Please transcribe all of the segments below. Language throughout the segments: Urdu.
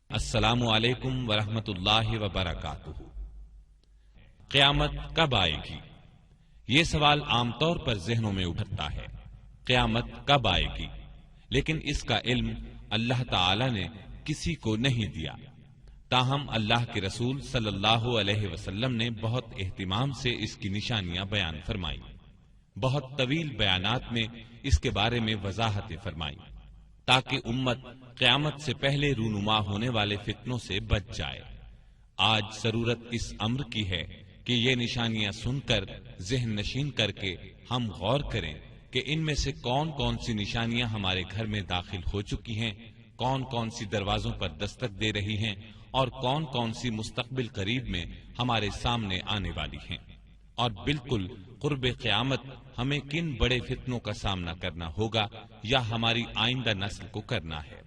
السلام علیکم ورحمۃ اللہ وبرکاتہ۔ قیامت کب آئے گی؟ یہ سوال عام طور پر ذہنوں میں ابھرتا ہے، قیامت کب آئے گی؟ لیکن اس کا علم اللہ تعالی نے کسی کو نہیں دیا، تاہم اللہ کے رسول صلی اللہ علیہ وسلم نے بہت اہتمام سے اس کی نشانیاں بیان فرمائی، بہت طویل بیانات میں اس کے بارے میں وضاحت فرمائی، تاکہ امت قیامت سے پہلے رونما ہونے والے فتنوں سے بچ جائے۔ آج ضرورت اس امر کی ہے کہ یہ نشانیاں سن کر ذہن نشین کر کے ہم غور کریں کہ ان میں سے کون کون سی نشانیاں ہمارے گھر میں داخل ہو چکی ہیں، کون کون سی دروازوں پر دستک دے رہی ہیں، اور کون کون سی مستقبل قریب میں ہمارے سامنے آنے والی ہیں، اور بالکل قرب قیامت ہمیں کن بڑے فتنوں کا سامنا کرنا ہوگا یا ہماری آئندہ نسل کو کرنا ہے۔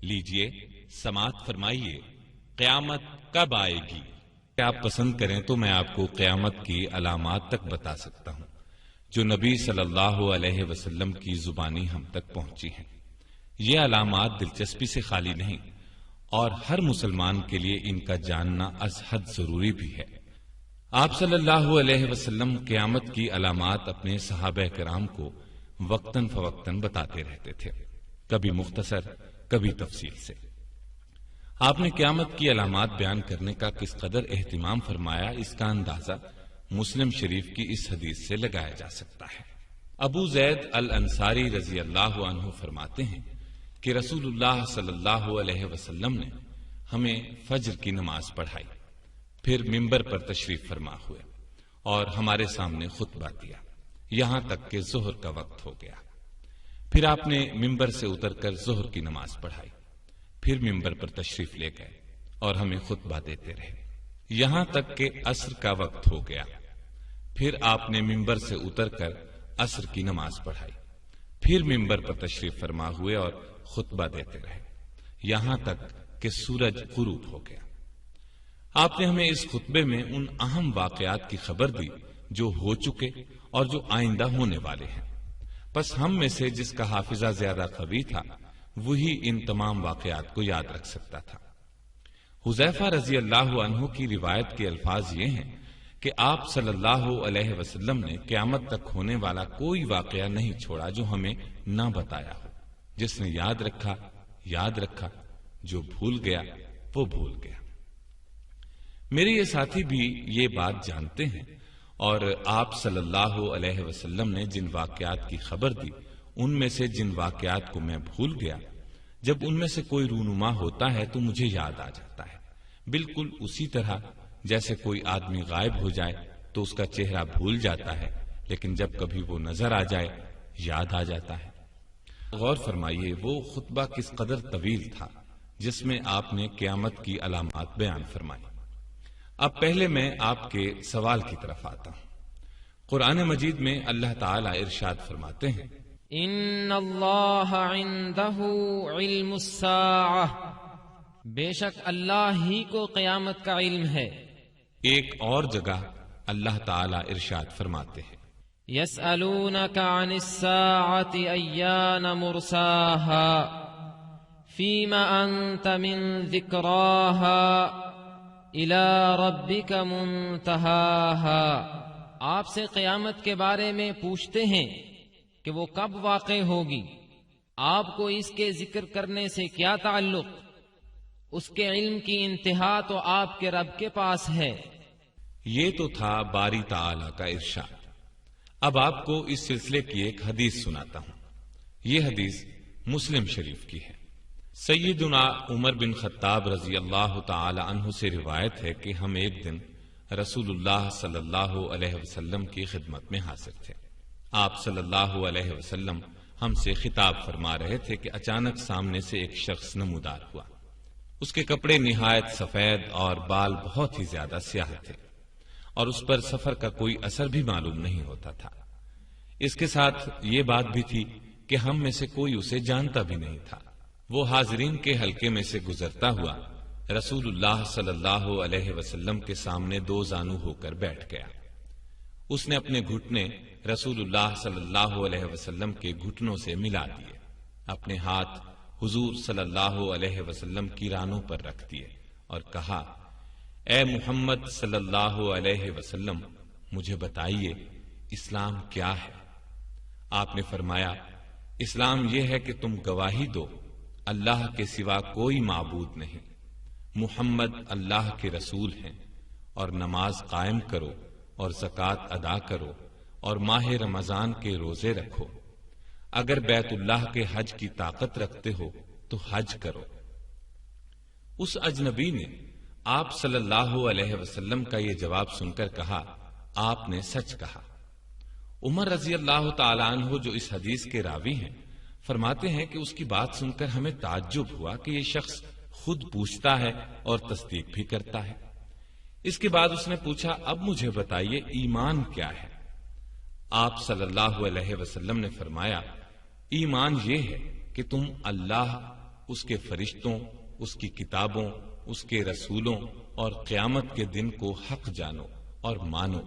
لیجئے سماعت فرمائیے، قیامت کب آئے گی؟ آپ پسند کریں تو میں آپ کو قیامت کی علامات تک بتا سکتا ہوں جو نبی صلی اللہ علیہ وسلم کی زبانی ہم تک پہنچی ہیں۔ یہ علامات دلچسپی سے خالی نہیں، اور ہر مسلمان کے لیے ان کا جاننا از حد ضروری بھی ہے۔ آپ صلی اللہ علیہ وسلم قیامت کی علامات اپنے صحابہ کرام کو وقتاً فوقتاً بتاتے رہتے تھے، کبھی مختصر کبھی تفصیل سے۔ آپ نے قیامت کی علامات بیان کرنے کا کس قدر اہتمام فرمایا، اس کا اندازہ مسلم شریف کی اس حدیث سے لگایا جا سکتا ہے۔ ابو زید الانصاری رضی اللہ عنہ فرماتے ہیں کہ رسول اللہ صلی اللہ علیہ وسلم نے ہمیں فجر کی نماز پڑھائی، پھر ممبر پر تشریف فرما ہوئے اور ہمارے سامنے خطبہ دیا، یہاں تک کہ ظہر کا وقت ہو گیا۔ پھر آپ نے ممبر سے اتر کر ظہر کی نماز پڑھائی، پھر ممبر پر تشریف لے گئے اور ہمیں خطبہ دیتے رہے، یہاں تک کہ عصر کا وقت ہو گیا۔ پھر آپ نے ممبر سے اتر کر عصر کی نماز پڑھائی، پھر ممبر پر تشریف فرما ہوئے اور خطبہ دیتے رہے، یہاں تک کہ سورج غروب ہو گیا۔ آپ نے ہمیں اس خطبے میں ان اہم واقعات کی خبر دی جو ہو چکے اور جو آئندہ ہونے والے ہیں، پس ہم میں سے جس کا حافظہ زیادہ قوی تھا وہی ان تمام واقعات کو یاد رکھ سکتا تھا۔ حذیفہ رضی اللہ عنہ کی روایت کے الفاظ یہ ہیں کہ آپ صلی اللہ علیہ وسلم نے قیامت تک ہونے والا کوئی واقعہ نہیں چھوڑا جو ہمیں نہ بتایا ہو۔ جس نے یاد رکھا یاد رکھا، جو بھول گیا وہ بھول گیا۔ میرے یہ ساتھی بھی یہ بات جانتے ہیں، اور آپ صلی اللہ علیہ وسلم نے جن واقعات کی خبر دی ان میں سے جن واقعات کو میں بھول گیا، جب ان میں سے کوئی رونما ہوتا ہے تو مجھے یاد آ جاتا ہے، بالکل اسی طرح جیسے کوئی آدمی غائب ہو جائے تو اس کا چہرہ بھول جاتا ہے، لیکن جب کبھی وہ نظر آ جائے یاد آ جاتا ہے۔ غور فرمائیے وہ خطبہ کس قدر طویل تھا جس میں آپ نے قیامت کی علامات بیان فرمائی۔ اب پہلے میں آپ کے سوال کی طرف آتا ہوں۔ قرآن مجید میں اللہ تعالی ارشاد فرماتے ہیں، ان اللہ عنده علم الساعہ، بے شک اللہ ہی کو قیامت کا علم ہے۔ ایک اور جگہ اللہ تعالی ارشاد فرماتے ہیں، یسألونک عن الساعة ایان مرساہا فیم انت من ذکراہا الی ربک منتہاہا۔ آپ سے قیامت کے بارے میں پوچھتے ہیں کہ وہ کب واقع ہوگی، آپ کو اس کے ذکر کرنے سے کیا تعلق؟ اس کے علم کی انتہا تو آپ کے رب کے پاس ہے۔ یہ تو تھا باری تعالی کا ارشاد۔ اب آپ کو اس سلسلے کی ایک حدیث سناتا ہوں۔ یہ حدیث مسلم شریف کی ہے۔ سیدنا عمر بن خطاب رضی اللہ تعالی عنہ سے روایت ہے کہ ہم ایک دن رسول اللہ صلی اللہ علیہ وسلم کی خدمت میں حاضر تھے۔ آپ صلی اللہ علیہ وسلم ہم سے خطاب فرما رہے تھے کہ اچانک سامنے سے ایک شخص نمودار ہوا۔ اس کے کپڑے نہایت سفید اور بال بہت ہی زیادہ سیاہ تھے، اور اس پر سفر کا کوئی اثر بھی معلوم نہیں ہوتا تھا۔ اس کے ساتھ یہ بات بھی تھی کہ ہم میں سے کوئی اسے جانتا بھی نہیں تھا۔ وہ حاضرین کے حلقے میں سے گزرتا ہوا رسول اللہ صلی اللہ علیہ وسلم کے سامنے دو زانو ہو کر بیٹھ گیا۔ اس نے اپنے گھٹنے رسول اللہ صلی اللہ علیہ وسلم کے گھٹنوں سے ملا دیے، اپنے ہاتھ حضور صلی اللہ علیہ وسلم کی رانوں پر رکھ دیے اور کہا، اے محمد صلی اللہ علیہ وسلم، مجھے بتائیے اسلام کیا ہے؟ آپ نے فرمایا، اسلام یہ ہے کہ تم گواہی دو اللہ کے سوا کوئی معبود نہیں، محمد اللہ کے رسول ہیں، اور نماز قائم کرو اور زکوٰۃ ادا کرو اور ماہ رمضان کے روزے رکھو، اگر بیت اللہ کے حج کی طاقت رکھتے ہو تو حج کرو۔ اس اجنبی نے آپ صلی اللہ علیہ وسلم کا یہ جواب سن کر کہا، آپ نے سچ کہا۔ عمر رضی اللہ تعالیٰ عنہ جو اس حدیث کے راوی ہیں فرماتے ہیں کہ اس کی بات سن کر ہمیں تعجب ہوا کہ یہ شخص خود پوچھتا ہے اور تصدیق بھی کرتا ہے۔ اس کے بعد اس نے پوچھا، اب مجھے بتائیے ایمان کیا ہے؟ آپ صلی اللہ علیہ وسلم نے فرمایا، ایمان یہ ہے کہ تم اللہ، اس کے فرشتوں، اس کی کتابوں، اس کے رسولوں اور قیامت کے دن کو حق جانو اور مانو،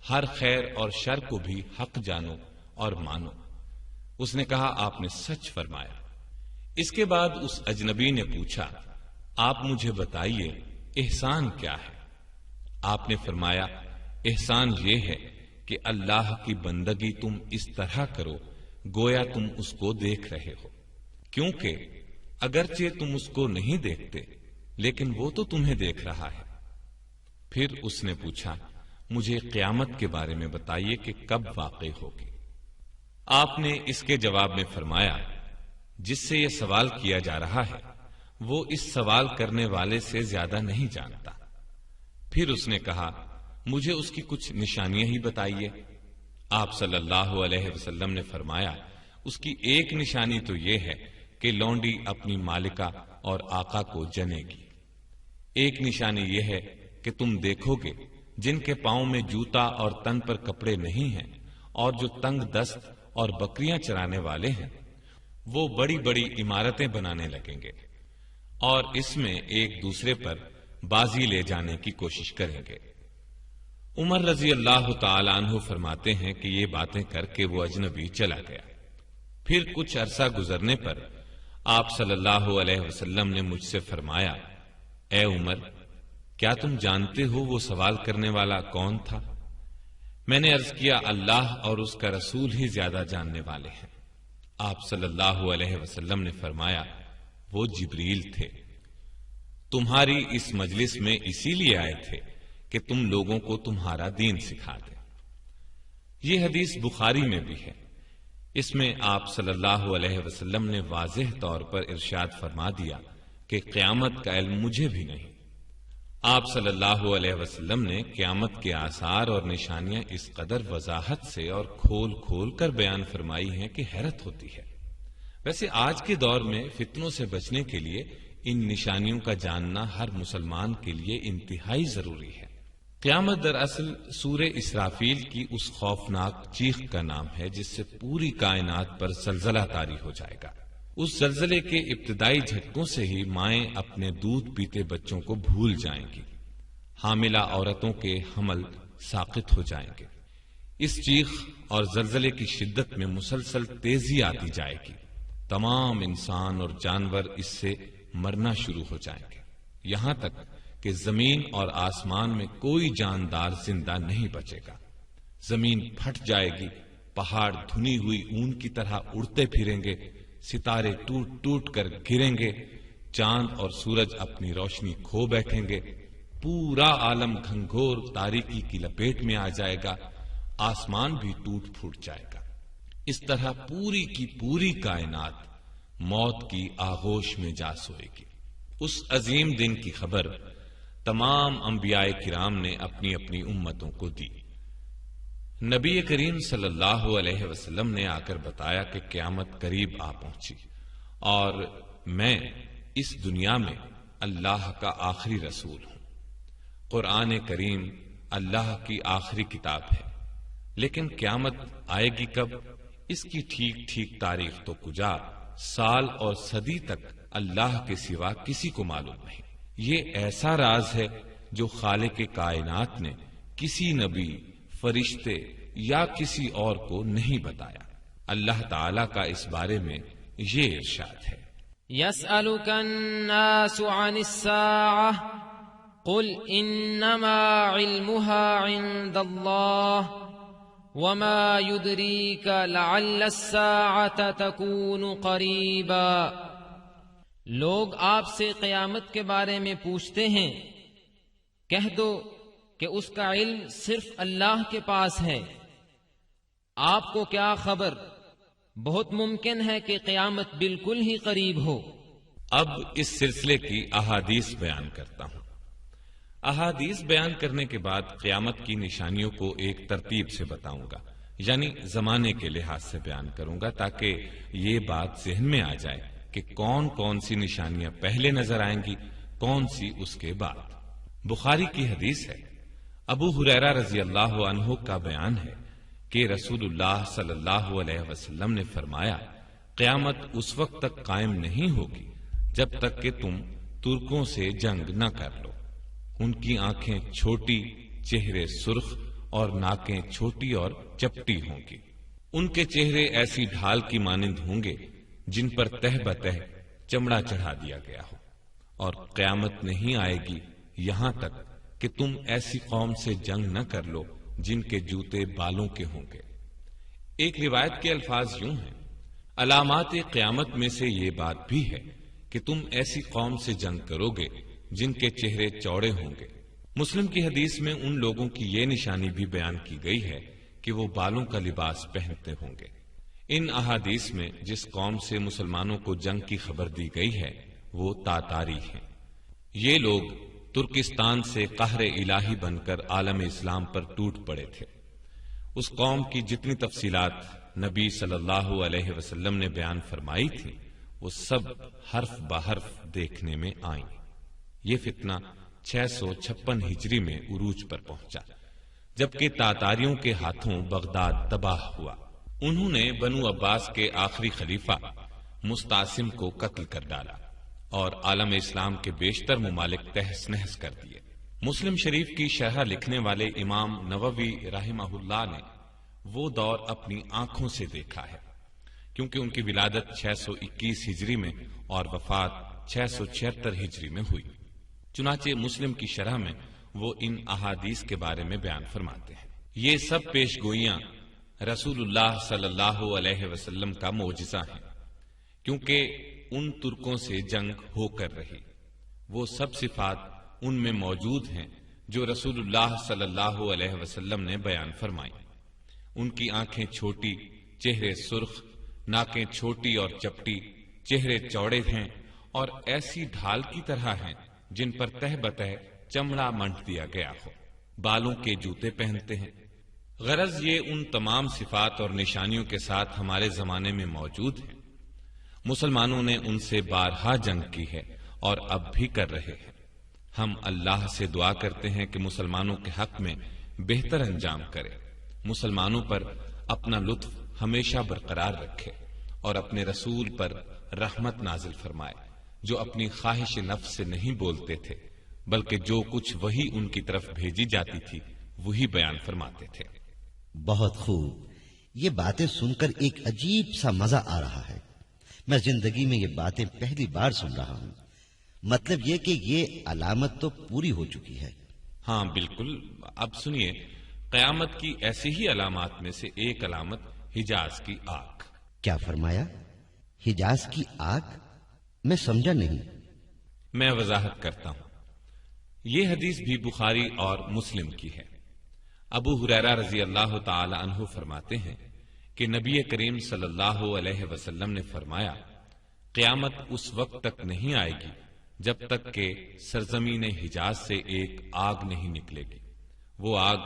ہر خیر اور شر کو بھی حق جانو اور مانو۔ اس نے کہا، آپ نے سچ فرمایا۔ اس کے بعد اس اجنبی نے پوچھا، آپ مجھے بتائیے احسان کیا ہے؟ آپ نے فرمایا، احسان یہ ہے کہ اللہ کی بندگی تم اس طرح کرو گویا تم اس کو دیکھ رہے ہو، کیونکہ اگرچہ تم اس کو نہیں دیکھتے لیکن وہ تو تمہیں دیکھ رہا ہے۔ پھر اس نے پوچھا، مجھے قیامت کے بارے میں بتائیے کہ کب واقع ہوگی؟ آپ نے اس کے جواب میں فرمایا، جس سے یہ سوال کیا جا رہا ہے وہ اس سوال کرنے والے سے زیادہ نہیں جانتا۔ پھر اس نے کہا، مجھے اس کی کچھ نشانیاں ہی بتائیے۔ آپ صلی اللہ علیہ وسلم نے فرمایا، اس کی ایک نشانی تو یہ ہے کہ لونڈی اپنی مالکہ اور آقا کو جنے گی۔ ایک نشانی یہ ہے کہ تم دیکھو گے جن کے پاؤں میں جوتا اور تن پر کپڑے نہیں ہیں اور جو تنگ دست اور بکریاں چرانے والے ہیں، وہ بڑی بڑی عمارتیں بنانے لگیں گے اور اس میں ایک دوسرے پر بازی لے جانے کی کوشش کریں گے۔ عمر رضی اللہ تعالی عنہ فرماتے ہیں کہ یہ باتیں کر کے وہ اجنبی چلا گیا۔ پھر کچھ عرصہ گزرنے پر آپ صلی اللہ علیہ وسلم نے مجھ سے فرمایا، اے عمر، کیا تم جانتے ہو وہ سوال کرنے والا کون تھا؟ میں نے عرض کیا، اللہ اور اس کا رسول ہی زیادہ جاننے والے ہیں۔ آپ صلی اللہ علیہ وسلم نے فرمایا، وہ جبریل تھے، تمہاری اس مجلس میں اسی لیے آئے تھے کہ تم لوگوں کو تمہارا دین سکھا دیں۔ یہ حدیث بخاری میں بھی ہے۔ اس میں آپ صلی اللہ علیہ وسلم نے واضح طور پر ارشاد فرما دیا کہ قیامت کا علم مجھے بھی نہیں۔ آپ صلی اللہ علیہ وسلم نے قیامت کے آثار اور نشانیاں اس قدر وضاحت سے اور کھول کھول کر بیان فرمائی ہیں کہ حیرت ہوتی ہے۔ ویسے آج کے دور میں فتنوں سے بچنے کے لیے ان نشانیوں کا جاننا ہر مسلمان کے لیے انتہائی ضروری ہے۔ قیامت دراصل سورہ اسرافیل کی اس خوفناک چیخ کا نام ہے جس سے پوری کائنات پر زلزلہ طاری ہو جائے گا۔ اس زلزلے کے ابتدائی جھٹکوں سے ہی مائیں اپنے دودھ پیتے بچوں کو بھول جائیں گی، حاملہ عورتوں کے حمل ساقط ہو جائیں گے۔ اس چیخ اور زلزلے کی شدت میں مسلسل تیزی آتی جائے گی، تمام انسان اور جانور اس سے مرنا شروع ہو جائیں گے، یہاں تک کہ زمین اور آسمان میں کوئی جاندار زندہ نہیں بچے گا۔ زمین پھٹ جائے گی، پہاڑ دھنی ہوئی اون کی طرح اڑتے پھریں گے، ستارے ٹوٹ ٹوٹ کر گریں گے، چاند اور سورج اپنی روشنی کھو بیٹھیں گے، پورا عالم گھنگھور تاریکی کی لپیٹ میں آ جائے گا، آسمان بھی ٹوٹ پھوٹ جائے گا۔ اس طرح پوری کی پوری کائنات موت کی آغوش میں جا سوئے گی۔ اس عظیم دن کی خبر تمام انبیاء کرام نے اپنی اپنی امتوں کو دی۔ نبی کریم صلی اللہ علیہ وسلم نے آ کر بتایا کہ قیامت قریب آ پہنچی اور میں اس دنیا میں اللہ کا آخری رسول ہوں۔ قرآن کریم اللہ کی آخری کتاب ہے، لیکن قیامت آئے گی کب، اس کی ٹھیک ٹھیک تاریخ تو کجا، سال اور صدی تک اللہ کے سوا کسی کو معلوم نہیں۔ یہ ایسا راز ہے جو خالق کائنات نے کسی نبی، فرشتے یا کسی اور کو نہیں بتایا۔ اللہ تعالی کا اس بارے میں یہ ارشاد ہے۔ يسألك الناس عن الساعة قل إنما علمها عند الله وما يدريك لعل الساعة تكون قريبا۔ لوگ آپ سے قیامت کے بارے میں پوچھتے ہیں، کہہ دو کہ اس کا علم صرف اللہ کے پاس ہے، آپ کو کیا خبر، بہت ممکن ہے کہ قیامت بالکل ہی قریب ہو۔ اب اس سلسلے کی احادیث بیان کرتا ہوں۔ احادیث بیان کرنے کے بعد قیامت کی نشانیوں کو ایک ترتیب سے بتاؤں گا، یعنی زمانے کے لحاظ سے بیان کروں گا تاکہ یہ بات ذہن میں آ جائے کہ کون کون سی نشانیاں پہلے نظر آئیں گی، کون سی اس کے بعد۔ بخاری کی حدیث ہے، ابو ہریرہ رضی اللہ عنہ کا بیان ہے کہ رسول اللہ صلی اللہ علیہ وسلم نے فرمایا، قیامت اس وقت تک قائم نہیں ہوگی جب تک کہ تم ترکوں سے جنگ نہ کر لو۔ ان کی آنکھیں چھوٹی، چہرے سرخ اور ناکیں چھوٹی اور چپٹی ہوں گی۔ ان کے چہرے ایسی ڈھال کی مانند ہوں گے جن پر تہ بتہ چمڑا چڑھا دیا گیا ہو، اور قیامت نہیں آئے گی یہاں تک کہ تم ایسی قوم سے جنگ نہ کر لو جن کے جوتے بالوں کے ہوں گے۔ ایک روایت کے الفاظ یوں ہیں، علامات قیامت میں سے یہ بات بھی ہے کہ تم ایسی قوم سے جنگ کرو گے جن کے چہرے چوڑے ہوں گے۔ مسلم کی حدیث میں ان لوگوں کی یہ نشانی بھی بیان کی گئی ہے کہ وہ بالوں کا لباس پہنتے ہوں گے۔ ان احادیث میں جس قوم سے مسلمانوں کو جنگ کی خبر دی گئی ہے وہ تاتاری ہیں۔ یہ لوگ ترکستان سے قہر الہی بن کر عالم اسلام پر ٹوٹ پڑے تھے۔ اس قوم کی جتنی تفصیلات نبی صلی اللہ علیہ وسلم نے بیان فرمائی تھی وہ سب حرف بحرف دیکھنے میں آئیں۔ یہ فتنہ 656 ہجری میں عروج پر پہنچا، جبکہ تاتاریوں کے ہاتھوں بغداد تباہ ہوا۔ انہوں نے بنو عباس کے آخری خلیفہ مستعصم کو قتل کر ڈالا اور عالم اسلام کے بیشتر ممالک تہس نہس کر دیے۔ مسلم شریف کی شرح لکھنے والے امام نووی رحمہ اللہ نے وہ دور اپنی آنکھوں سے دیکھا ہے، کیونکہ ان کی ولادت 621 ہجری میں اور وفات 676 ہجری میں ہوئی۔ چنانچہ مسلم کی شرح میں وہ ان احادیث کے بارے میں بیان فرماتے ہیں۔ یہ سب پیش گوئیاں رسول اللہ صلی اللہ علیہ وسلم کا معجزہ ہیں، کیونکہ ان ترکوں سے جنگ ہو کر رہی۔ وہ سب صفات ان میں موجود ہیں جو رسول اللہ صلی اللہ علیہ وسلم نے بیان فرمائی۔ ان کی آنکھیں چھوٹی، چہرے سرخ، ناکیں چھوٹی اور چپٹی، چہرے چوڑے ہیں اور ایسی ڈھال کی طرح ہیں جن پر تہ بتہ چمڑا منڈ دیا گیا ہو، بالوں کے جوتے پہنتے ہیں۔ غرض یہ ان تمام صفات اور نشانیوں کے ساتھ ہمارے زمانے میں موجود ہیں۔ مسلمانوں نے ان سے بارہا جنگ کی ہے اور اب بھی کر رہے ہیں۔ ہم اللہ سے دعا کرتے ہیں کہ مسلمانوں کے حق میں بہتر انجام کرے، مسلمانوں پر اپنا لطف ہمیشہ برقرار رکھے اور اپنے رسول پر رحمت نازل فرمائے، جو اپنی خواہش نفس سے نہیں بولتے تھے بلکہ جو کچھ وہی ان کی طرف بھیجی جاتی تھی وہی بیان فرماتے تھے۔ بہت خوب، یہ باتیں سن کر ایک عجیب سا مزہ آ رہا ہے۔ میں زندگی میں یہ باتیں پہلی بار سن رہا ہوں۔ مطلب یہ کہ یہ علامت تو پوری ہو چکی ہے۔ ہاں بالکل۔ اب سنیے، قیامت کی ایسی ہی علامات میں سے ایک علامت حجاز کی آگ۔ کیا فرمایا؟ حجاز کی آگ؟ میں سمجھا نہیں۔ میں وضاحت کرتا ہوں۔ یہ حدیث بھی بخاری اور مسلم کی ہے۔ ابو ہریرہ رضی اللہ تعالی عنہ فرماتے ہیں کہ نبی کریم صلی اللہ علیہ وسلم نے فرمایا، قیامت اس وقت تک نہیں آئے گی جب تک کہ سرزمین حجاز سے ایک آگ نہیں نکلے گی۔ وہ آگ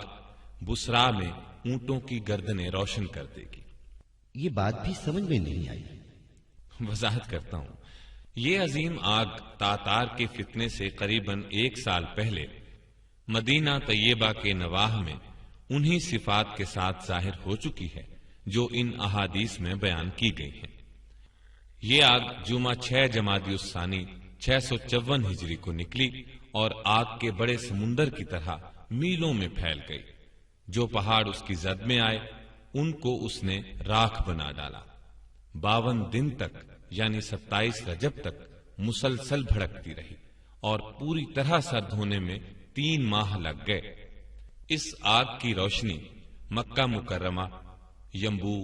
بسرا میں اونٹوں کی گردنیں روشن کر دے گی۔ یہ بات بھی سمجھ میں نہیں آئی۔ وضاحت کرتا ہوں۔ یہ عظیم آگ تاتار کے فتنے سے قریباً 1 سال پہلے مدینہ طیبہ کے نواح میں انہی صفات کے ساتھ ظاہر ہو چکی ہے جو ان احادیث میں بیان کی گئی ہیں۔ یہ آگ جمعہ 6 جمادی الثانی 654 ہجری کو نکلی اور آگ کے بڑے سمندر کی طرح میلوں میں پھیل گئی۔ جو پہاڑ اس کی زد میں آئے ان کو اس نے راکھ بنا ڈالا۔ 52 دن تک یعنی 27 رجب تک مسلسل بھڑکتی رہی اور پوری طرح سرد ہونے میں 3 ماہ لگ گئے۔ اس آگ کی روشنی مکہ مکرمہ، یمبو،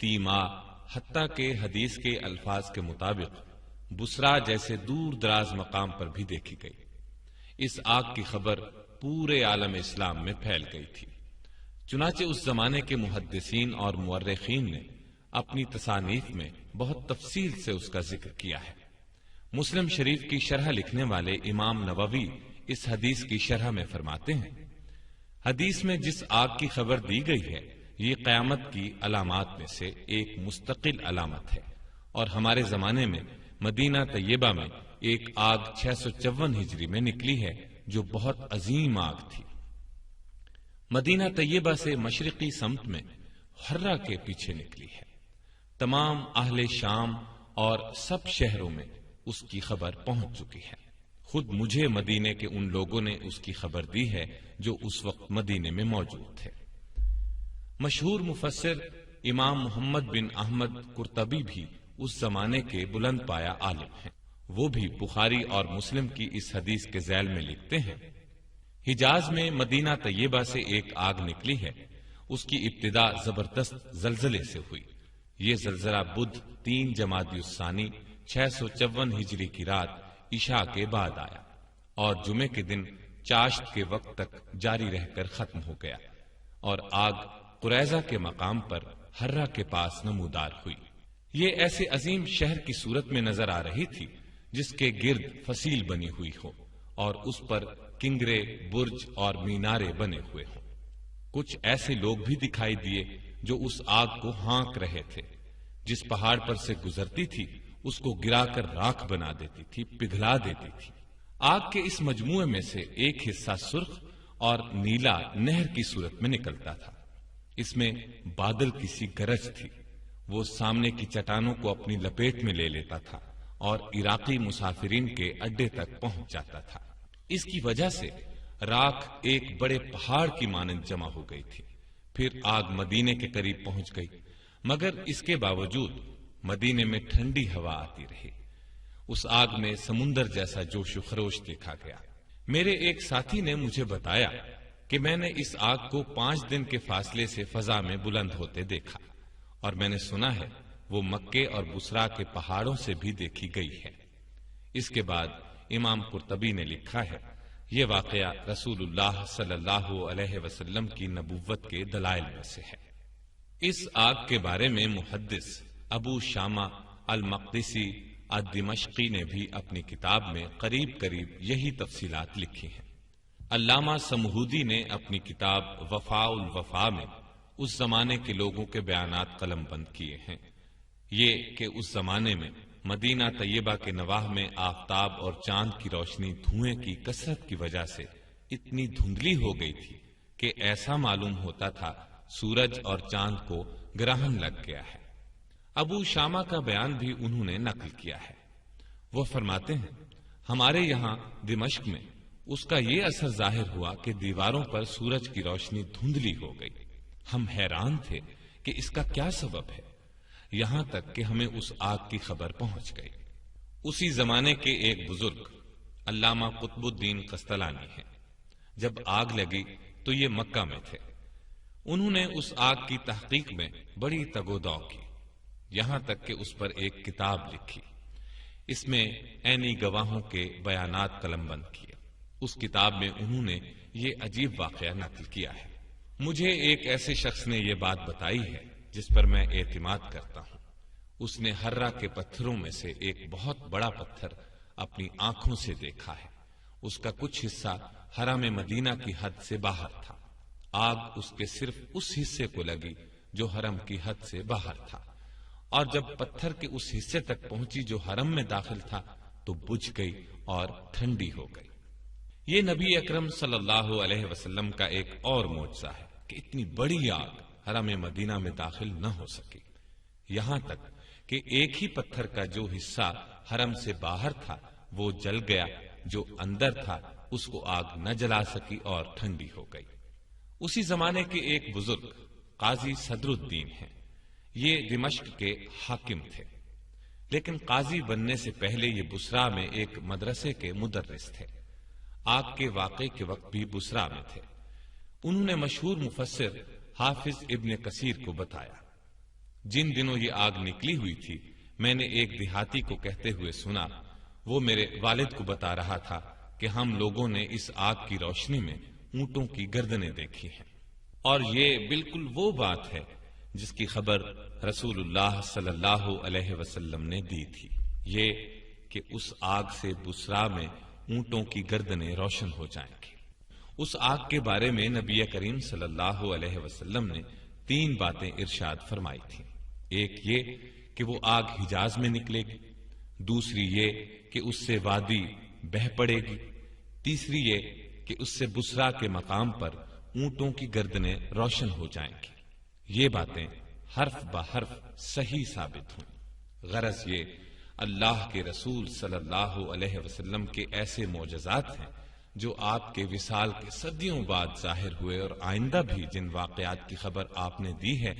تیما، حتیٰ کہ حدیث کے الفاظ کے مطابق بسرا جیسے دور دراز مقام پر بھی دیکھی گئی۔ اس آگ کی خبر پورے عالم اسلام میں پھیل گئی تھی۔ چنانچہ اس زمانے کے محدثین اور مورخین نے اپنی تصانیف میں بہت تفصیل سے اس کا ذکر کیا ہے۔ مسلم شریف کی شرح لکھنے والے امام نووی اس حدیث کی شرح میں فرماتے ہیں، حدیث میں جس آگ کی خبر دی گئی ہے یہ قیامت کی علامات میں سے ایک مستقل علامت ہے، اور ہمارے زمانے میں مدینہ طیبہ میں ایک آگ 654 ہجری میں نکلی ہے جو بہت عظیم آگ تھی۔ مدینہ طیبہ سے مشرقی سمت میں حرہ کے پیچھے نکلی ہے۔ تمام اہل شام اور سب شہروں میں اس کی خبر پہنچ چکی ہے۔ خود مجھے مدینے کے ان لوگوں نے اس کی خبر دی ہے جو اس وقت مدینے میں موجود تھے۔ مشہور مفسر امام محمد بن احمد قرطبی بھی اس زمانے کے بلند پایہ عالم ہیں۔ وہ بھی بخاری اور مسلم کی اس حدیث کے ذیل میں لکھتے ہیں، حجاز میں مدینہ طیبہ سے ایک آگ نکلی ہے، اس کی ابتدا زبردست زلزلے سے ہوئی۔ یہ زلزلہ بدھ 3 جمادی الثانی 654 ہجری کی رات عشاء کے بعد آیا اور جمعے کے دن چاشت کے وقت تک جاری رہ کر ختم ہو گیا، اور آگ قریظہ کے مقام پر حرہ کے پاس نمودار ہوئی۔ یہ ایسے عظیم شہر کی صورت میں نظر آ رہی تھی جس کے گرد فصیل بنی ہوئی ہو اور اس پر کنگرے، برج اور مینارے بنے ہوئے ہوں۔ کچھ ایسے لوگ بھی دکھائی دیے جو اس آگ کو ہانک رہے تھے۔ جس پہاڑ پر سے گزرتی تھی اس کو گرا کر راکھ بنا دیتی تھی، پگھلا دیتی تھی۔ آگ کے اس مجموعے میں سے ایک حصہ سرخ اور نیلا نہر کی صورت میں نکلتا تھا۔ اس میں بادل کی سی گرج تھی۔ وہ سامنے کی چٹانوں کو اپنی لپیٹ میں لے لیتا تھا اور عراقی مسافرین کے اڈے تک پہنچ جاتا تھا۔ اس کی وجہ سے راکھ ایک بڑے پہاڑ کی مانند جمع ہو گئی تھی۔ پھر آگ مدینے کے قریب پہنچ گئی، مگر اس کے باوجود مدینے میں ٹھنڈی ہوا آتی رہی۔ اس آگ میں سمندر جیسا جوش و خروش دیکھا گیا۔ میرے ایک ساتھی نے مجھے بتایا کہ میں نے اس آگ کو 5 دن کے فاصلے سے فضا میں بلند ہوتے دیکھا، اور میں نے سنا ہے وہ مکے اور بسرا کے پہاڑوں سے بھی دیکھی گئی ہے۔ اس کے بعد امام قرطبی نے لکھا ہے، یہ واقعہ رسول اللہ صلی اللہ علیہ وسلم کی نبوت کے دلائل میں سے ہے۔ اس آگ کے بارے میں محدث ابو شامہ المقدسی الدمشقی نے بھی اپنی کتاب میں قریب یہی تفصیلات لکھی ہیں۔ علامہ سمہودی نے اپنی کتاب وفاء الوفا میں اس زمانے کے لوگوں کے بیانات قلم بند کیے ہیں۔ یہ کہ اس زمانے میں مدینہ طیبہ کے نواح میں آفتاب اور چاند کی روشنی دھوئیں کی کثرت کی وجہ سے اتنی دھندلی ہو گئی تھی کہ ایسا معلوم ہوتا تھا سورج اور چاند کو گرہن لگ گیا ہے۔ ابو شامہ کا بیان بھی انہوں نے نقل کیا ہے۔ وہ فرماتے ہیں، ہمارے یہاں دمشق میں اس کا یہ اثر ظاہر ہوا کہ دیواروں پر سورج کی روشنی دھندلی ہو گئی۔ ہم حیران تھے کہ اس کا کیا سبب ہے، یہاں تک کہ ہمیں اس آگ کی خبر پہنچ گئی۔ اسی زمانے کے ایک بزرگ علامہ قطب الدین قسطلانی ہیں۔ جب آگ لگی تو یہ مکہ میں تھے۔ انہوں نے اس آگ کی تحقیق میں بڑی تگ و دو کی، یہاں تک کہ اس پر ایک کتاب لکھی۔ اس میں عینی گواہوں کے بیانات قلم بند کیے۔ اس کتاب میں انہوں نے یہ عجیب واقعہ نقل کیا ہے۔ مجھے ایک ایسے شخص نے یہ بات بتائی ہے جس پر میں اعتماد کرتا ہوں۔ اس نے حرہ کے پتھروں میں سے ایک بہت بڑا پتھر اپنی آنکھوں سے دیکھا ہے۔ اس کا کچھ حصہ حرم مدینہ کی حد سے باہر تھا۔ آگ اس کے صرف اس حصے کو لگی جو حرم کی حد سے باہر تھا، اور جب پتھر کے اس حصے تک پہنچی جو حرم میں داخل تھا تو بجھ گئی اور ٹھنڈی ہو گئی۔ یہ نبی اکرم صلی اللہ علیہ وسلم کا ایک اور معجزہ ہے کہ اتنی بڑی آگ حرم مدینہ میں داخل نہ ہو سکی، یہاں تک کہ ایک ہی پتھر کا جو حصہ حرم سے باہر تھا وہ جل گیا، جو اندر تھا اس کو آگ نہ جلا سکی اور ٹھنڈی ہو گئی۔ اسی زمانے کے ایک بزرگ قاضی صدر الدین ہیں۔ یہ دمشق کے حاکم تھے۔ لیکن قاضی بننے سے پہلے یہ بصرہ میں ایک مدرسے کے مدرس تھے۔ آگ کے واقعے کے وقت بھی بصرہ میں تھے۔ انہوں نے مشہور مفسر حافظ ابن کثیر کو بتایا، جن دنوں یہ آگ نکلی ہوئی تھی میں نے ایک دیہاتی کو کہتے ہوئے سنا، وہ میرے والد کو بتا رہا تھا کہ ہم لوگوں نے اس آگ کی روشنی میں اونٹوں کی گردنیں دیکھی ہیں، اور یہ بالکل وہ بات ہے جس کی خبر رسول اللہ صلی اللہ علیہ وسلم نے دی تھی، یہ کہ اس آگ سے بصرہ میں اونٹوں کی گردنیں روشن ہو جائیں گی۔ اس آگ کے بارے میں نبی کریم صلی اللہ علیہ وسلم نے 3 باتیں ارشاد فرمائی تھیں۔ ایک یہ کہ وہ آگ حجاز میں نکلے گی، دوسری یہ کہ اس سے وادی بہہ پڑے گی، تیسری یہ کہ اس سے بصرہ کے مقام پر اونٹوں کی گردنیں روشن ہو جائیں گی۔ یہ باتیں حرف بحرف صحیح ثابت ہوئیں۔ غرض یہ اللہ کے رسول صلی اللہ علیہ وسلم کے ایسے معجزات ہیں جو آپ کے وصال کے صدیوں بعد ظاہر ہوئے، اور آئندہ بھی جن واقعات کی خبر آپ نے دی ہے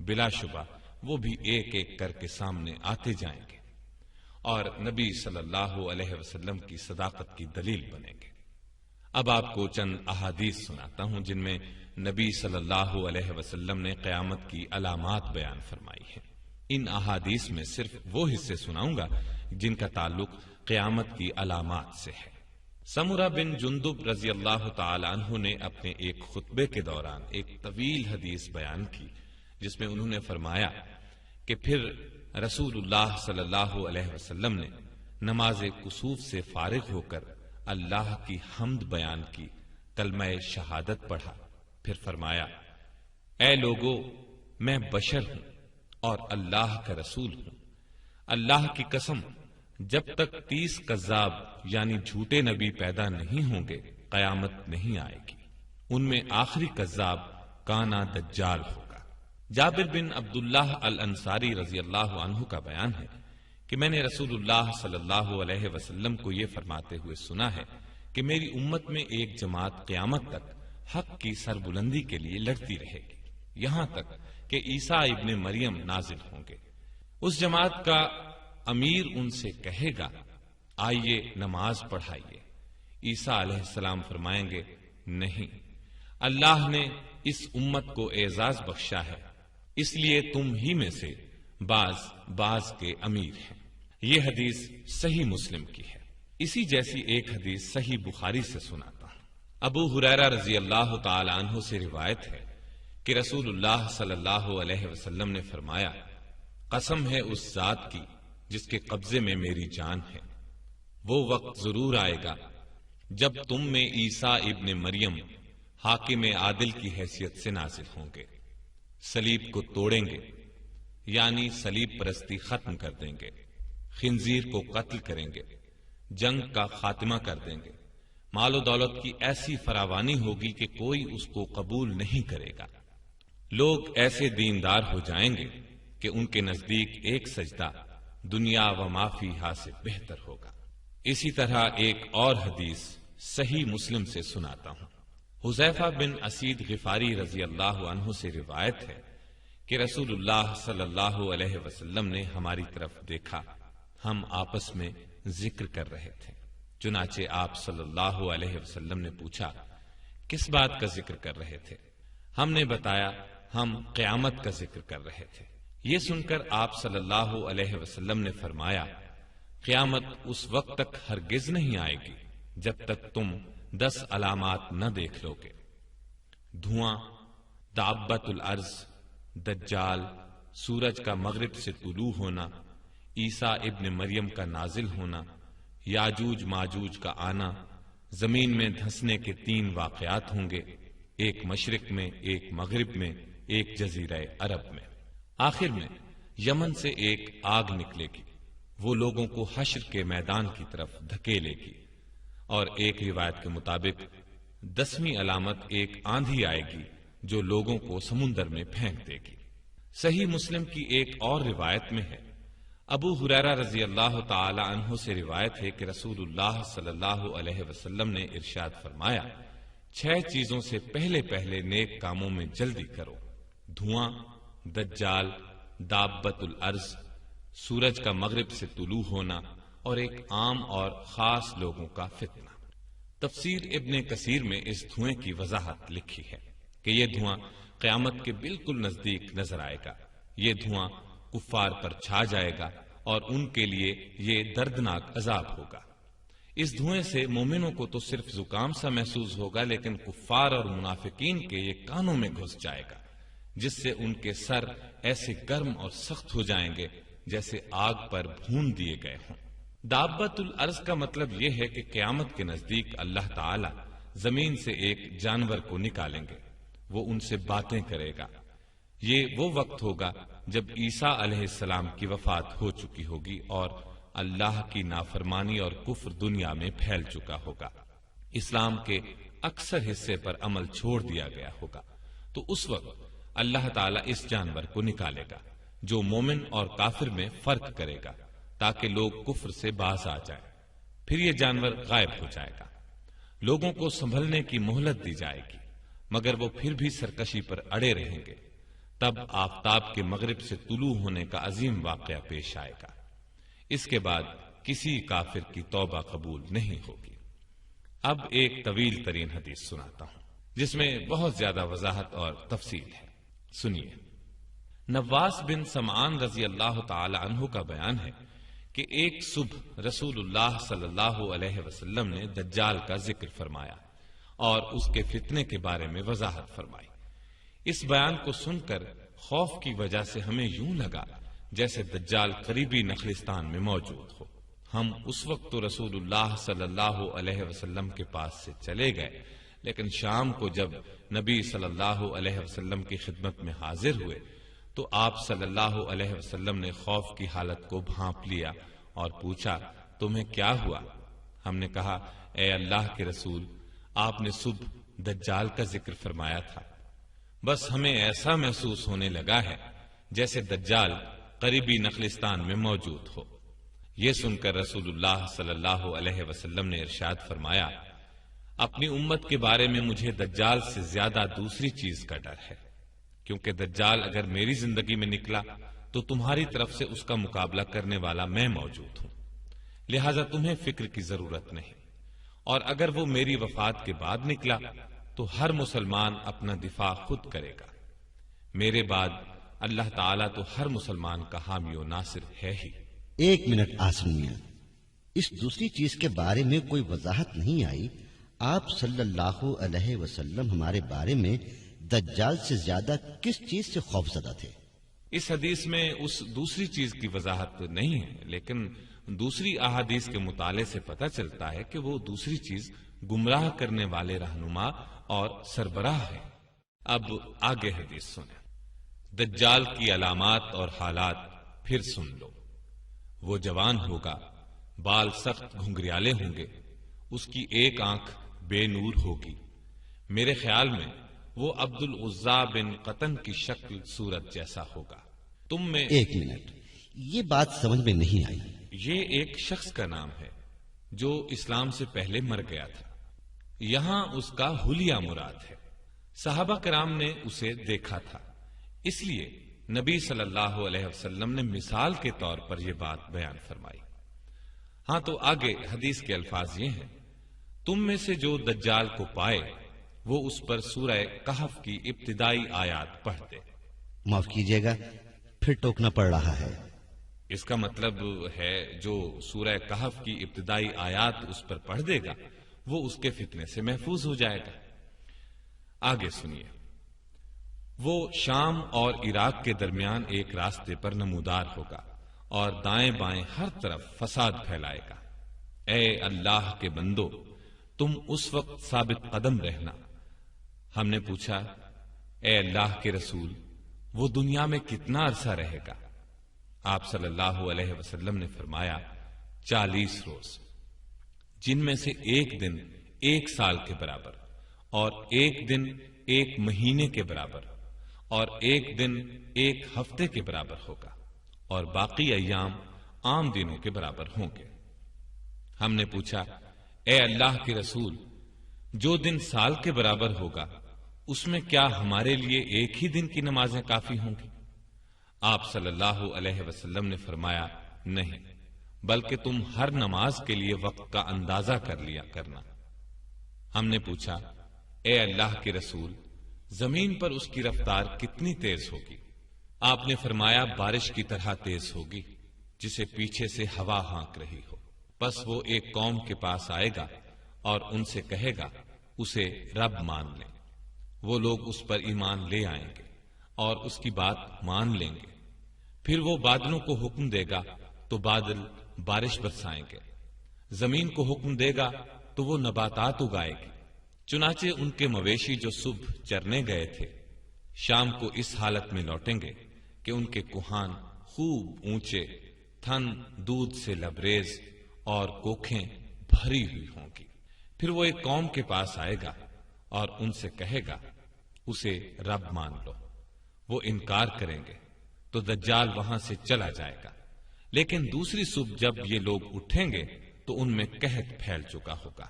بلا شبہ وہ بھی ایک ایک کر کے سامنے آتے جائیں گے اور نبی صلی اللہ علیہ وسلم کی صداقت کی دلیل بنیں گے۔ اب آپ کو چند احادیث سناتا ہوں جن میں نبی صلی اللہ علیہ وسلم نے قیامت کی علامات بیان فرمائی ہیں۔ ان احادیث میں صرف وہ حصے سناؤں گا جن کا تعلق قیامت کی علامات سے ہے۔ سمرہ بن جندب رضی اللہ تعالی عنہ نے اپنے ایک خطبے کے دوران ایک طویل حدیث بیان کی جس میں انہوں نے فرمایا کہ پھر رسول اللہ صلی اللہ علیہ وسلم نے نماز کسوف سے فارغ ہو کر اللہ کی حمد بیان کی، کلمہ شہادت پڑھا، پھر فرمایا، اے لوگو، میں بشر ہوں اور اللہ کا رسول ہوں۔ اللہ کی قسم، جب تک 30 کذاب یعنی جھوٹے نبی پیدا نہیں ہوں گے قیامت نہیں آئے گی۔ ان میں آخری کذاب کانا دجال ہوگا۔ جابر بن عبداللہ الانصاری رضی اللہ عنہ کا بیان ہے کہ میں نے رسول اللہ صلی اللہ علیہ وسلم کو یہ فرماتے ہوئے سنا ہے کہ میری امت میں ایک جماعت قیامت تک حق کی سربلندی کے لیے لڑتی رہے گی، یہاں تک کہ عیسیٰ ابن مریم نازل ہوں گے۔ اس جماعت کا امیر ان سے کہے گا، آئیے نماز پڑھائیے۔ عیسیٰ علیہ السلام فرمائیں گے، نہیں، اللہ نے اس امت کو اعزاز بخشا ہے، اس لیے تم ہی میں سے بعض کے امیر ہیں۔ یہ حدیث صحیح مسلم کی ہے۔ اسی جیسی ایک حدیث صحیح بخاری سے سناتا ہوں۔ ابو ہریرہ رضی اللہ تعالی عنہ سے روایت ہے کہ رسول اللہ صلی اللہ علیہ وسلم نے فرمایا، قسم ہے اس ذات کی جس کے قبضے میں میری جان ہے، وہ وقت ضرور آئے گا جب تم میں عیسیٰ ابن مریم حاکم عادل کی حیثیت سے نازل ہوں گے، صلیب کو توڑیں گے یعنی صلیب پرستی ختم کر دیں گے، خنزیر کو قتل کریں گے، جنگ کا خاتمہ کر دیں گے، مال و دولت کی ایسی فراوانی ہوگی کہ کوئی اس کو قبول نہیں کرے گا، لوگ ایسے دیندار ہو جائیں گے کہ ان کے نزدیک ایک سجدہ دنیا و ما فیہا سے بہتر ہوگا۔ اسی طرح ایک اور حدیث صحیح مسلم سے سناتا ہوں۔ حذیفہ بن اسید غفاری رضی اللہ عنہ سے روایت ہے کہ رسول اللہ صلی اللہ علیہ وسلم نے ہماری طرف دیکھا، ہم آپس میں ذکر کر رہے تھے، چنانچہ آپ صلی اللہ علیہ وسلم نے پوچھا، کس بات کا ذکر کر رہے تھے؟ ہم نے بتایا، ہم قیامت کا ذکر کر رہے تھے۔ یہ سن کر آپ صلی اللہ علیہ وسلم نے فرمایا، قیامت اس وقت تک ہرگز نہیں آئے گی جب تک تم 10 علامات نہ دیکھ لو گے: دھواں، دابت الارض، دجال، سورج کا مغرب سے طلوع ہونا، عیسیٰ ابن مریم کا نازل ہونا، یاجوج ماجوج کا آنا، زمین میں دھنسنے کے 3 واقعات ہوں گے، ایک مشرق میں، ایک مغرب میں، ایک جزیرہ عرب میں۔ آخر میں یمن سے ایک آگ نکلے گی، وہ لوگوں کو حشر کے میدان کی طرف دھکیلے گی، اور ایک روایت کے مطابق 10ویں علامت ایک آندھی آئے گی جو لوگوں کو سمندر میں پھینک دے گی۔ صحیح مسلم کی ایک اور روایت میں ہے، ابو ہریرہ رضی اللہ تعالی عنہ سے روایت ہے کہ رسول اللہ صلی اللہ علیہ وسلم نے ارشاد فرمایا، 6 چیزوں سے پہلے نیک کاموں میں جلدی کرو: دھواں، دجال، دابت الارض، سورج کا مغرب سے طلوع ہونا اور ایک عام اور خاص لوگوں کا فتنہ۔ تفسیر ابن کثیر میں اس دھوئیں کی وضاحت لکھی ہے کہ یہ دھواں قیامت کے بالکل نزدیک نظر آئے گا۔ یہ دھواں کفار پر چھا جائے گا اور ان کے لیے یہ دردناک عذاب ہوگا۔ اس دھوئیں سے مومنوں کو تو صرف زکام سا محسوس ہوگا، لیکن کفار اور منافقین کے یہ کانوں میں گھس جائے گا، جس سے ان کے سر ایسے گرم اور سخت ہو جائیں گے جیسے آگ پر بھون دیے گئے ہوں۔ دابت الارض کا مطلب یہ ہے کہ قیامت کے نزدیک اللہ تعالی زمین سے ایک جانور کو نکالیں گے، وہ ان سے باتیں کرے گا۔ یہ وہ وقت ہوگا جب عیسیٰ علیہ السلام کی وفات ہو چکی ہوگی اور اللہ کی نافرمانی اور کفر دنیا میں پھیل چکا ہوگا، اسلام کے اکثر حصے پر عمل چھوڑ دیا گیا ہوگا۔ تو اس وقت اللہ تعالیٰ اس جانور کو نکالے گا جو مومن اور کافر میں فرق کرے گا، تاکہ لوگ کفر سے باز آ جائیں۔ پھر یہ جانور غائب ہو جائے گا، لوگوں کو سنبھلنے کی مہلت دی جائے گی، مگر وہ پھر بھی سرکشی پر اڑے رہیں گے۔ تب آفتاب کے مغرب سے طلوع ہونے کا عظیم واقعہ پیش آئے گا۔ اس کے بعد کسی کافر کی توبہ قبول نہیں ہوگی۔ اب ایک طویل ترین حدیث سناتا ہوں جس میں بہت زیادہ وضاحت اور تفصیل ہے، سنیے۔ نواس بن سمعان رضی اللہ تعالی عنہ کا بیان ہے کہ ایک صبح رسول اللہ صلی اللہ علیہ وسلم نے دجال کا ذکر فرمایا اور اس کے فتنے کے بارے میں وضاحت فرمائی۔ اس بیان کو سن کر خوف کی وجہ سے ہمیں یوں لگا جیسے دجال قریبی نخلستان میں موجود ہو۔ ہم اس وقت تو رسول اللہ صلی اللہ علیہ وسلم کے پاس سے چلے گئے، لیکن شام کو جب نبی صلی اللہ علیہ وسلم کی خدمت میں حاضر ہوئے تو آپ صلی اللہ علیہ وسلم نے خوف کی حالت کو بھانپ لیا اور پوچھا، تمہیں کیا ہوا؟ ہم نے کہا، اے اللہ کے رسول، آپ نے صبح دجال کا ذکر فرمایا تھا، بس ہمیں ایسا محسوس ہونے لگا ہے جیسے دجال قریبی نخلستان میں موجود ہو۔ یہ سن کر رسول اللہ صلی اللہ علیہ وسلم نے ارشاد فرمایا، اپنی امت کے بارے میں مجھے دجال سے زیادہ دوسری چیز کا ڈر ہے، کیونکہ دجال اگر میری زندگی میں نکلا تو تمہاری طرف سے اس کا مقابلہ کرنے والا میں موجود ہوں، لہذا تمہیں فکر کی ضرورت نہیں، اور اگر وہ میری وفات کے بعد نکلا تو ہر مسلمان اپنا دفاع خود کرے گا، میرے بعد اللہ تعالیٰ تو ہر مسلمان کا حامی و ناصر ہے ہی۔ ایک منٹ آسن میاں، اس دوسری چیز کے بارے میں کوئی وضاحت نہیں آئی۔ آپ صلی اللہ علیہ وسلم ہمارے بارے میں دجال سے زیادہ کس چیز سے خوف زدہ تھے؟ اس حدیث میں اس دوسری چیز کی وضاحت نہیں ہے، لیکن دوسری احادیث کے مطالعے سے پتہ چلتا ہے کہ وہ دوسری چیز گمراہ کرنے والے رہنما اور سربراہ ہے۔ اب آگے حدیث سنیں۔ دجال کی علامات اور حالات پھر سن لو۔ وہ جوان ہوگا، بال سخت گھنگریالے ہوں گے، اس کی ایک آنکھ بے نور ہوگی۔ میرے خیال میں وہ عبد العزا بن قطن کی شکل صورت جیسا ہوگا۔ تم میں ایک منٹ، یہ بات سمجھ میں نہیں آئی۔ یہ ایک شخص کا نام ہے جو اسلام سے پہلے مر گیا تھا، یہاں اس کا حلیہ مراد ہے۔ صحابہ کرام نے اسے دیکھا تھا، اس لیے نبی صلی اللہ علیہ وسلم نے مثال کے طور پر یہ بات بیان فرمائی۔ ہاں تو آگے حدیث کے الفاظ یہ ہیں، تم میں سے جو دجال کو پائے وہ اس پر سورہ کہف کی ابتدائی آیات پڑھ دے۔ معاف کیجیے گا، پھر ٹوکنا پڑ رہا ہے۔ اس کا مطلب ہے جو سورہ کہف کی ابتدائی آیات اس پر پڑھ دے گا وہ اس کے فتنے سے محفوظ ہو جائے گا۔ آگے سنیے۔ وہ شام اور عراق کے درمیان ایک راستے پر نمودار ہوگا اور دائیں بائیں ہر طرف فساد پھیلائے گا۔ اے اللہ کے بندو، تم اس وقت ثابت قدم رہنا۔ ہم نے پوچھا، اے اللہ کے رسول، وہ دنیا میں کتنا عرصہ رہے گا؟ آپ صلی اللہ علیہ وسلم نے فرمایا، 40 روز، جن میں سے ایک دن 1 سال کے برابر، اور ایک دن 1 مہینے کے برابر، اور ایک دن 1 ہفتے کے برابر ہوگا، اور باقی ایام عام دنوں کے برابر ہوں گے۔ ہم نے پوچھا، اے اللہ کے رسول، جو دن سال کے برابر ہوگا اس میں کیا ہمارے لیے ایک ہی دن کی نمازیں کافی ہوں گی؟ آپ صلی اللہ علیہ وسلم نے فرمایا نہیں، بلکہ تم ہر نماز کے لیے وقت کا اندازہ کر لیا کرنا۔ ہم نے پوچھا اے اللہ کے رسول، زمین پر اس کی رفتار کتنی تیز ہوگی؟ آپ نے فرمایا بارش کی طرح تیز ہوگی جسے پیچھے سے ہوا ہانک رہی ہو۔ پس وہ ایک قوم کے پاس آئے گا اور ان سے کہے گا اسے رب مان لیں۔ وہ لوگ اس پر ایمان لے آئیں گے اور اس کی بات مان لیں گے۔ پھر وہ بادلوں کو حکم دے گا تو بادل بارش برسائیں گے، زمین کو حکم دے گا تو وہ نباتات اگائے گی۔ چنانچہ ان کے مویشی جو صبح چرنے گئے تھے شام کو اس حالت میں لوٹیں گے کہ ان کے کوہان خوب اونچے، تھن دودھ سے لبریز اور کوکھیں بھری ہوئی ہوں گی۔ پھر وہ ایک قوم کے پاس آئے گا اور ان سے کہے گا اسے رب مان لو۔ وہ انکار کریں گے تو دجال وہاں سے چلا جائے گا، لیکن دوسری صبح جب یہ لوگ اٹھیں گے تو ان میں قحط پھیل چکا ہوگا،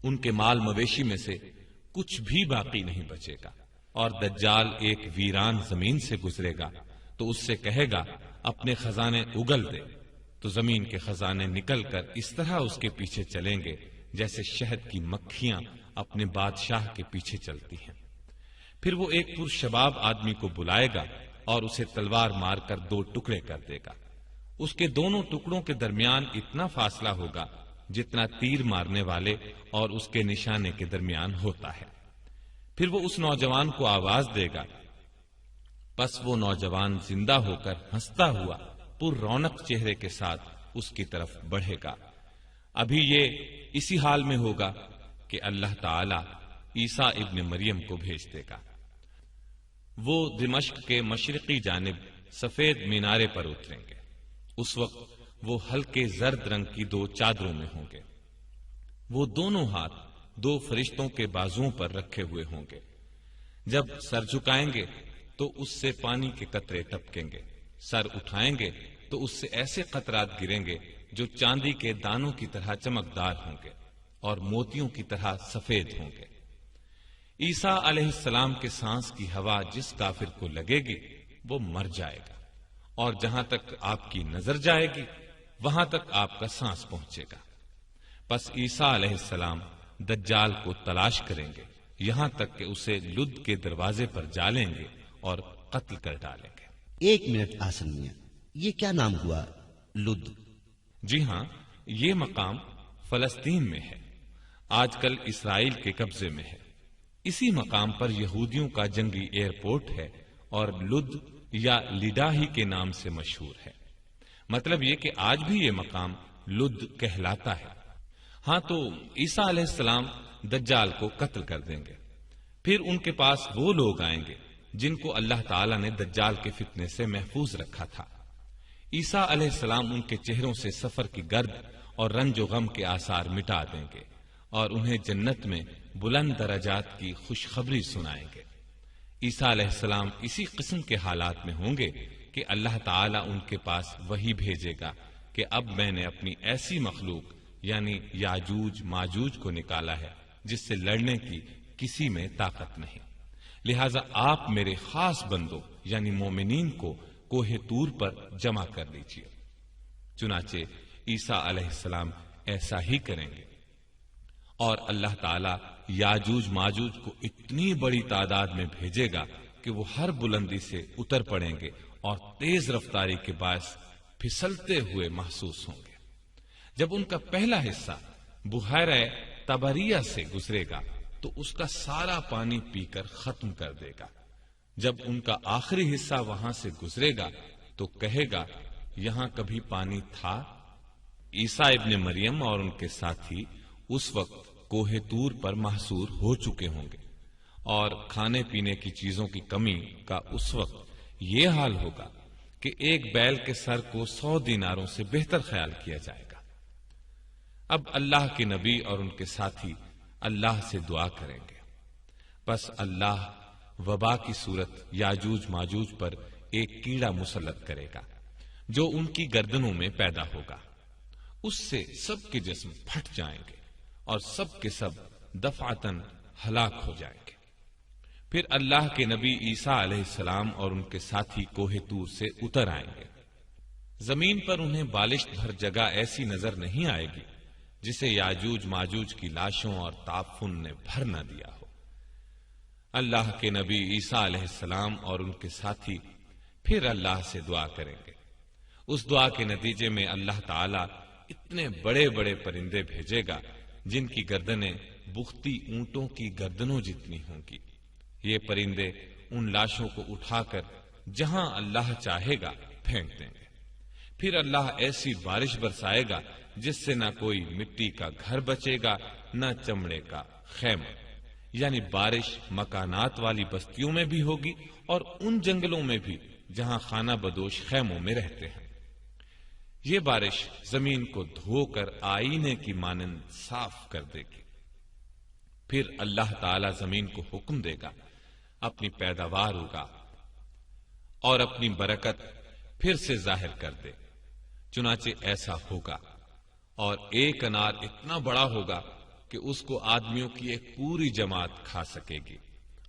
ان کے مال مویشی میں سے کچھ بھی باقی نہیں بچے گا، اور دجال ایک ویران زمین سے گزرے گا تو اس سے کہے گا اپنے خزانے اگل دے، تو زمین کے خزانے نکل کر اس طرح اس کے پیچھے چلیں گے جیسے شہد کی مکھیاں اپنے بادشاہ کے پیچھے چلتی ہیں۔ پھر وہ ایک پرشباب آدمی کو بلائے گا اور اسے تلوار مار کر 2 ٹکڑے کر دے گا۔ اس کے دونوں ٹکڑوں کے درمیان اتنا فاصلہ ہوگا جتنا تیر مارنے والے اور اس کے نشانے کے درمیان ہوتا ہے۔ پھر وہ اس نوجوان کو آواز دے گا، پس وہ نوجوان زندہ ہو کر ہنستا ہوا پر رونق چہرے کے ساتھ اس کی طرف بڑھے گا۔ ابھی یہ اسی حال میں ہوگا کہ اللہ تعالی عیسیٰ ابن مریم کو بھیج دے گا۔ وہ دمشق کے مشرقی جانب سفید مینارے پر اتریں گے۔ اس وقت وہ ہلکے زرد رنگ کی 2 چادروں میں ہوں گے۔ وہ دونوں ہاتھ 2 فرشتوں کے بازوؤں پر رکھے ہوئے ہوں گے۔ جب سر جھکائیں گے تو اس سے پانی کے قطرے ٹپکیں گے، سر اٹھائیں گے تو اس سے ایسے قطرات گریں گے جو چاندی کے دانوں کی طرح چمکدار ہوں گے اور موتیوں کی طرح سفید ہوں گے۔ عیسیٰ علیہ السلام کے سانس کی ہوا جس کافر کو لگے گی وہ مر جائے گا، اور جہاں تک آپ کی نظر جائے گی وہاں تک آپ کا سانس پہنچے گا۔ پس عیسیٰ علیہ السلام دجال کو تلاش کریں گے یہاں تک کہ اسے لد کے دروازے پر جا لیں گے اور قتل کر ڈالیں گے۔ 1 منٹ آسن میاں، یہ کیا نام ہوا لد؟ جی ہاں، یہ مقام فلسطین میں ہے، آج کل اسرائیل کے قبضے میں ہے۔ اسی مقام پر یہودیوں کا جنگی ایئرپورٹ ہے اور لد یا لڈاہی کے نام سے مشہور ہے۔ مطلب یہ کہ آج بھی یہ مقام لد کہلاتا ہے۔ ہاں، تو عیسیٰ علیہ السلام دجال کو قتل کر دیں گے۔ پھر ان کے پاس وہ لوگ آئیں گے جن کو اللہ تعالیٰ نے دجال کے فتنے سے محفوظ رکھا تھا۔ عیسیٰ علیہ السلام ان کے چہروں سے سفر کی گرد اور رنج و غم کے آثار مٹا دیں گے اور انہیں جنت میں بلند درجات کی خوشخبری سنائیں گے۔ عیسیٰ علیہ السلام اسی قسم کے حالات میں ہوں گے کہ اللہ تعالیٰ ان کے پاس وحی بھیجے گا کہ اب میں نے اپنی ایسی مخلوق یعنی یاجوج ماجوج کو نکالا ہے جس سے لڑنے کی کسی میں طاقت نہیں، لہذا آپ میرے خاص بندوں یعنی مومنین کو کوہ طور پر جمع کر لیجیے۔ چنانچہ عیسیٰ علیہ السلام ایسا ہی کریں گے، اور اللہ تعالیٰ یاجوج ماجوج کو اتنی بڑی تعداد میں بھیجے گا کہ وہ ہر بلندی سے اتر پڑیں گے اور تیز رفتاری کے باعث پھسلتے ہوئے محسوس ہوں گے۔ جب ان کا پہلا حصہ بحیرہ طبریہ سے گزرے گا تو اس کا سارا پانی پی کر ختم کر دے گا۔ جب ان کا آخری حصہ وہاں سے گزرے گا تو کہے گا یہاں کبھی پانی تھا؟ عیسیٰ ابن مریم اور ان کے ساتھی اس وقت کوہ طور پر محصور ہو چکے ہوں گے، اور کھانے پینے کی چیزوں کی کمی کا اس وقت یہ حال ہوگا کہ ایک بیل کے سر کو 100 دیناروں سے بہتر خیال کیا جائے گا۔ اب اللہ کے نبی اور ان کے ساتھی اللہ سے دعا کریں گے، بس اللہ وبا کی صورت یاجوج ماجوج پر ایک کیڑا مسلط کرے گا جو ان کی گردنوں میں پیدا ہوگا۔ اس سے سب کے جسم پھٹ جائیں گے اور سب کے سب دفعتاً ہلاک ہو جائیں گے۔ پھر اللہ کے نبی عیسیٰ علیہ السلام اور ان کے ساتھی کوہ طور سے اتر آئیں گے۔ زمین پر انہیں بالشت بھر جگہ ایسی نظر نہیں آئے گی جسے یاجوج ماجوج کی لاشوں اور تعفن نے بھر نہ دیا ہو۔ اللہ کے نبی عیسیٰ علیہ السلام اور ان کے ساتھی پھر اللہ سے دعا کریں گے۔ اس دعا کے نتیجے میں اللہ تعالیٰ اتنے بڑے بڑے پرندے بھیجے گا جن کی گردنیں بختی اونٹوں کی گردنوں جتنی ہوں گی۔ یہ پرندے ان لاشوں کو اٹھا کر جہاں اللہ چاہے گا پھینک دیں گے۔ پھر اللہ ایسی بارش برسائے گا جس سے نہ کوئی مٹی کا گھر بچے گا نہ چمڑے کا خیمہ، یعنی بارش مکانات والی بستیوں میں بھی ہوگی اور ان جنگلوں میں بھی جہاں خانہ بدوش خیموں میں رہتے ہیں۔ یہ بارش زمین کو دھو کر آئینے کی مانند صاف کر دے گی۔ پھر اللہ تعالی زمین کو حکم دے گا اپنی پیداوار اگا اور اپنی برکت پھر سے ظاہر کر دے۔ چنانچہ ایسا ہوگا، اور ایک انار اتنا بڑا ہوگا کہ اس کو آدمیوں کی ایک پوری جماعت کھا سکے گی،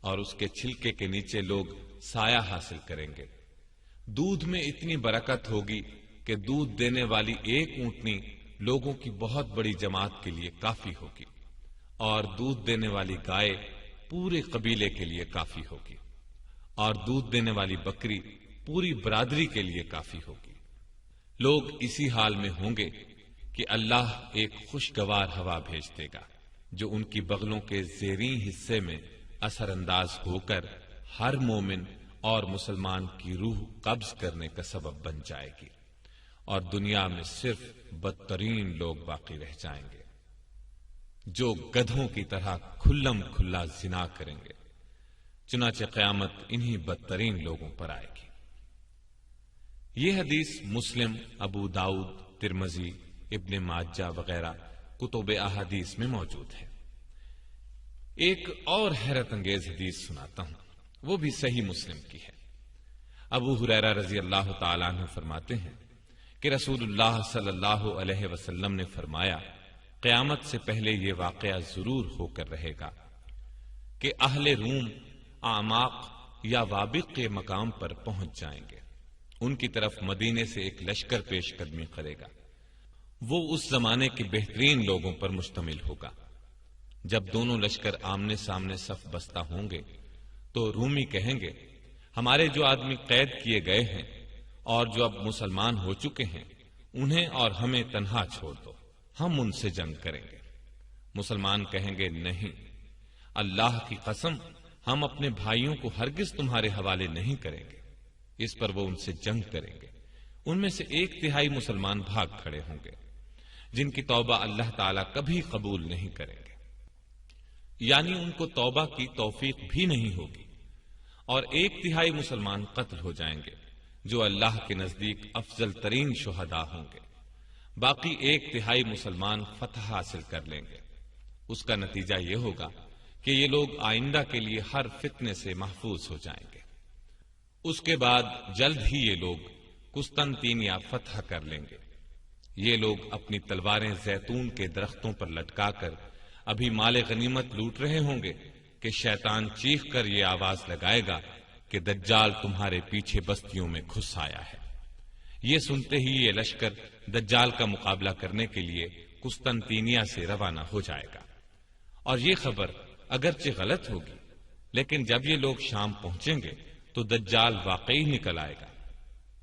اور اس کے چھلکے کے نیچے لوگ سایہ حاصل کریں گے۔ دودھ میں اتنی برکت ہوگی کہ دودھ دینے والی ایک اونٹنی لوگوں کی بہت بڑی جماعت کے لیے کافی ہوگی، اور دودھ دینے والی گائے پورے قبیلے کے لیے کافی ہوگی، اور دودھ دینے والی بکری پوری برادری کے لیے کافی ہوگی۔ لوگ اسی حال میں ہوں گے کہ اللہ ایک خوشگوار ہوا بھیج دے گا جو ان کی بغلوں کے زیریں حصے میں اثر انداز ہو کر ہر مومن اور مسلمان کی روح قبض کرنے کا سبب بن جائے گی، اور دنیا میں صرف بدترین لوگ باقی رہ جائیں گے جو گدھوں کی طرح کھلم کھلا زنا کریں گے۔ چنانچہ قیامت انہی بدترین لوگوں پر آئے گی۔ یہ حدیث مسلم، ابو داؤد، ترمذی، ابن ماجہ وغیرہ کتب احادیث میں موجود ہے۔ ایک اور حیرت انگیز حدیث سناتا ہوں، وہ بھی صحیح مسلم کی ہے۔ ابو ہریرہ رضی اللہ تعالیٰ عنہ فرماتے ہیں کہ رسول اللہ صلی اللہ علیہ وسلم نے فرمایا، قیامت سے پہلے یہ واقعہ ضرور ہو کر رہے گا کہ اہل روم اعماق یا وابق کے مقام پر پہنچ جائیں گے۔ ان کی طرف مدینے سے ایک لشکر پیش قدمی کرے گا۔ وہ اس زمانے کے بہترین لوگوں پر مشتمل ہوگا۔ جب دونوں لشکر آمنے سامنے صف بستہ ہوں گے تو رومی کہیں گے، ہمارے جو آدمی قید کیے گئے ہیں اور جو اب مسلمان ہو چکے ہیں انہیں اور ہمیں تنہا چھوڑ دو، ہم ان سے جنگ کریں گے۔ مسلمان کہیں گے، نہیں، اللہ کی قسم ہم اپنے بھائیوں کو ہرگز تمہارے حوالے نہیں کریں گے۔ اس پر وہ ان سے جنگ کریں گے۔ ان میں سے 1/3 مسلمان بھاگ کھڑے ہوں گے جن کی توبہ اللہ تعالیٰ کبھی قبول نہیں کریں گے، یعنی ان کو توبہ کی توفیق بھی نہیں ہوگی، اور 1/3 مسلمان قتل ہو جائیں گے جو اللہ کے نزدیک افضل ترین شہداء ہوں گے۔ باقی 1/3 مسلمان فتح حاصل کر لیں گے۔ اس کا نتیجہ یہ ہوگا کہ یہ لوگ آئندہ کے لیے ہر فتنے سے محفوظ ہو جائیں گے۔ اس کے بعد جلد ہی یہ لوگ قسطنطینیہ فتح کر لیں گے۔ یہ لوگ اپنی تلواریں زیتون کے درختوں پر لٹکا کر ابھی مال غنیمت لوٹ رہے ہوں گے کہ شیطان چیخ کر یہ آواز لگائے گا کہ دجال تمہارے پیچھے بستیوں میں گھس آیا ہے۔ یہ سنتے ہی یہ لشکر دجال کا مقابلہ کرنے کے لیے قسطنطینیہ سے روانہ ہو جائے گا، اور یہ خبر اگرچہ غلط ہوگی لیکن جب یہ لوگ شام پہنچیں گے تو دجال واقعی نکل آئے گا۔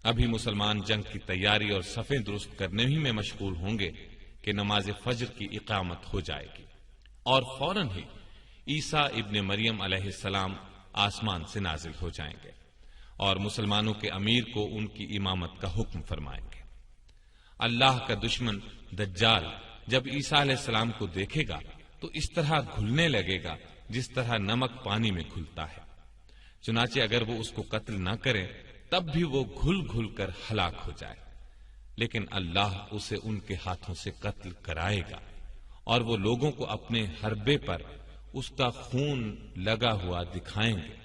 ابھی مسلمان جنگ کی تیاری اور صفیں درست کرنے ہی میں مشغول ہوں گے کہ نماز فجر کی اقامت ہو جائے گی، اور فوراً ہی عیسیٰ ابن مریم علیہ السلام آسمان سے نازل ہو جائیں گے اور مسلمانوں کے امیر کو ان کی امامت کا حکم فرمائیں گے۔ اللہ کا دشمن دجال جب عیسیٰ علیہ السلام کو دیکھے گا تو اس طرح گھلنے لگے گا جس طرح نمک پانی میں گھلتا ہے۔ چنانچہ اگر وہ اس کو قتل نہ کریں تب بھی وہ گھل گھل کر ہلاک ہو جائے، لیکن اللہ اسے ان کے ہاتھوں سے قتل کرائے گا، اور وہ لوگوں کو اپنے حربے پر اس کا خون لگا ہوا دکھائیں گے۔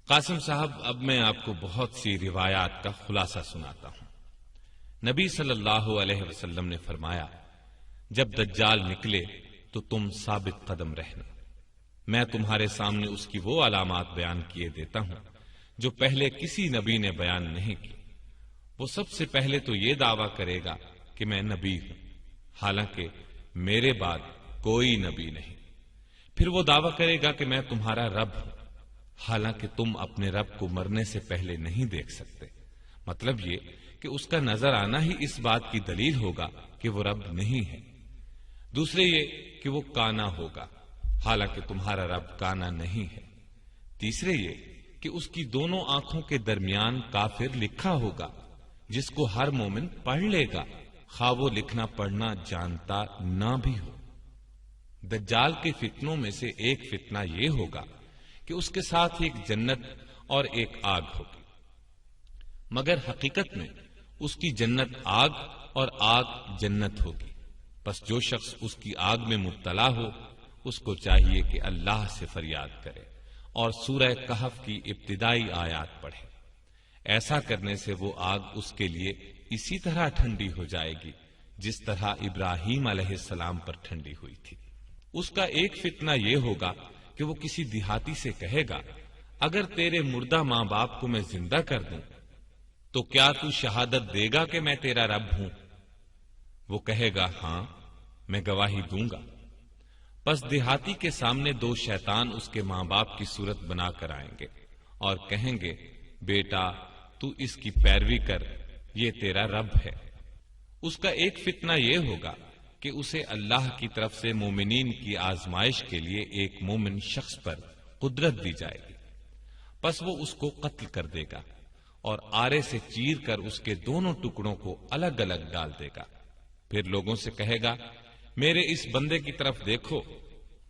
قاسم صاحب، اب میں آپ کو بہت سی روایات کا خلاصہ سناتا ہوں۔ نبی صلی اللہ علیہ وسلم نے فرمایا، جب دجال نکلے تو تم ثابت قدم رہنا، میں تمہارے سامنے اس کی وہ علامات بیان کیے دیتا ہوں جو پہلے کسی نبی نے بیان نہیں کی۔ وہ سب سے پہلے تو یہ دعویٰ کرے گا کہ میں نبی ہوں، حالانکہ میرے بعد کوئی نبی نہیں۔ پھر وہ دعویٰ کرے گا کہ میں تمہارا رب ہوں، حالانکہ تم اپنے رب کو مرنے سے پہلے نہیں دیکھ سکتے۔ مطلب یہ کہ اس کا نظر آنا ہی اس بات کی دلیل ہوگا کہ وہ رب نہیں ہے۔ دوسرے یہ کہ وہ کانا ہوگا، حالانکہ تمہارا رب کانا نہیں ہے۔ تیسرے یہ کہ اس کی دونوں آنکھوں کے درمیان کافر لکھا ہوگا، جس کو ہر مومن پڑھ لے گا، خواہ وہ لکھنا پڑھنا جانتا نہ بھی ہو۔ دجال کے فتنوں میں سے ایک فتنہ یہ ہوگا کہ اس کے ساتھ ایک جنت اور ایک آگ ہوگی، مگر حقیقت میں اس کی جنت آگ اور آگ جنت ہوگی۔ بس جو شخص اس کی آگ میں مبتلا ہو اس کو چاہیے کہ اللہ سے فریاد کرے اور سورہ کہف کی ابتدائی آیات پڑھے۔ ایسا کرنے سے وہ آگ اس کے لیے اسی طرح ٹھنڈی ہو جائے گی جس طرح ابراہیم علیہ السلام پر ٹھنڈی ہوئی تھی۔ اس کا ایک فتنہ یہ ہوگا کہ وہ کسی دیہاتی سے کہے گا، اگر تیرے مردہ ماں باپ کو میں زندہ کر دوں تو کیا تو شہادت دے گا کہ میں تیرا رب ہوں؟ وہ کہے گا ہاں، میں گواہی دوں گا۔ پس دیہاتی کے سامنے دو شیطان اس کے ماں باپ کی صورت بنا کر آئیں گے اور کہیں گے، بیٹا تو اس کی پیروی کر، یہ تیرا رب ہے۔ اس کا ایک فتنہ یہ ہوگا کہ اسے اللہ کی طرف سے مومنین کی آزمائش کے لیے ایک مومن شخص پر قدرت دی جائے گی، پس وہ اس کو قتل کر دے گا اور آرے سے چیر کر اس کے دونوں ٹکڑوں کو الگ الگ ڈال دے گا۔ پھر لوگوں سے کہے گا، میرے اس بندے کی طرف دیکھو،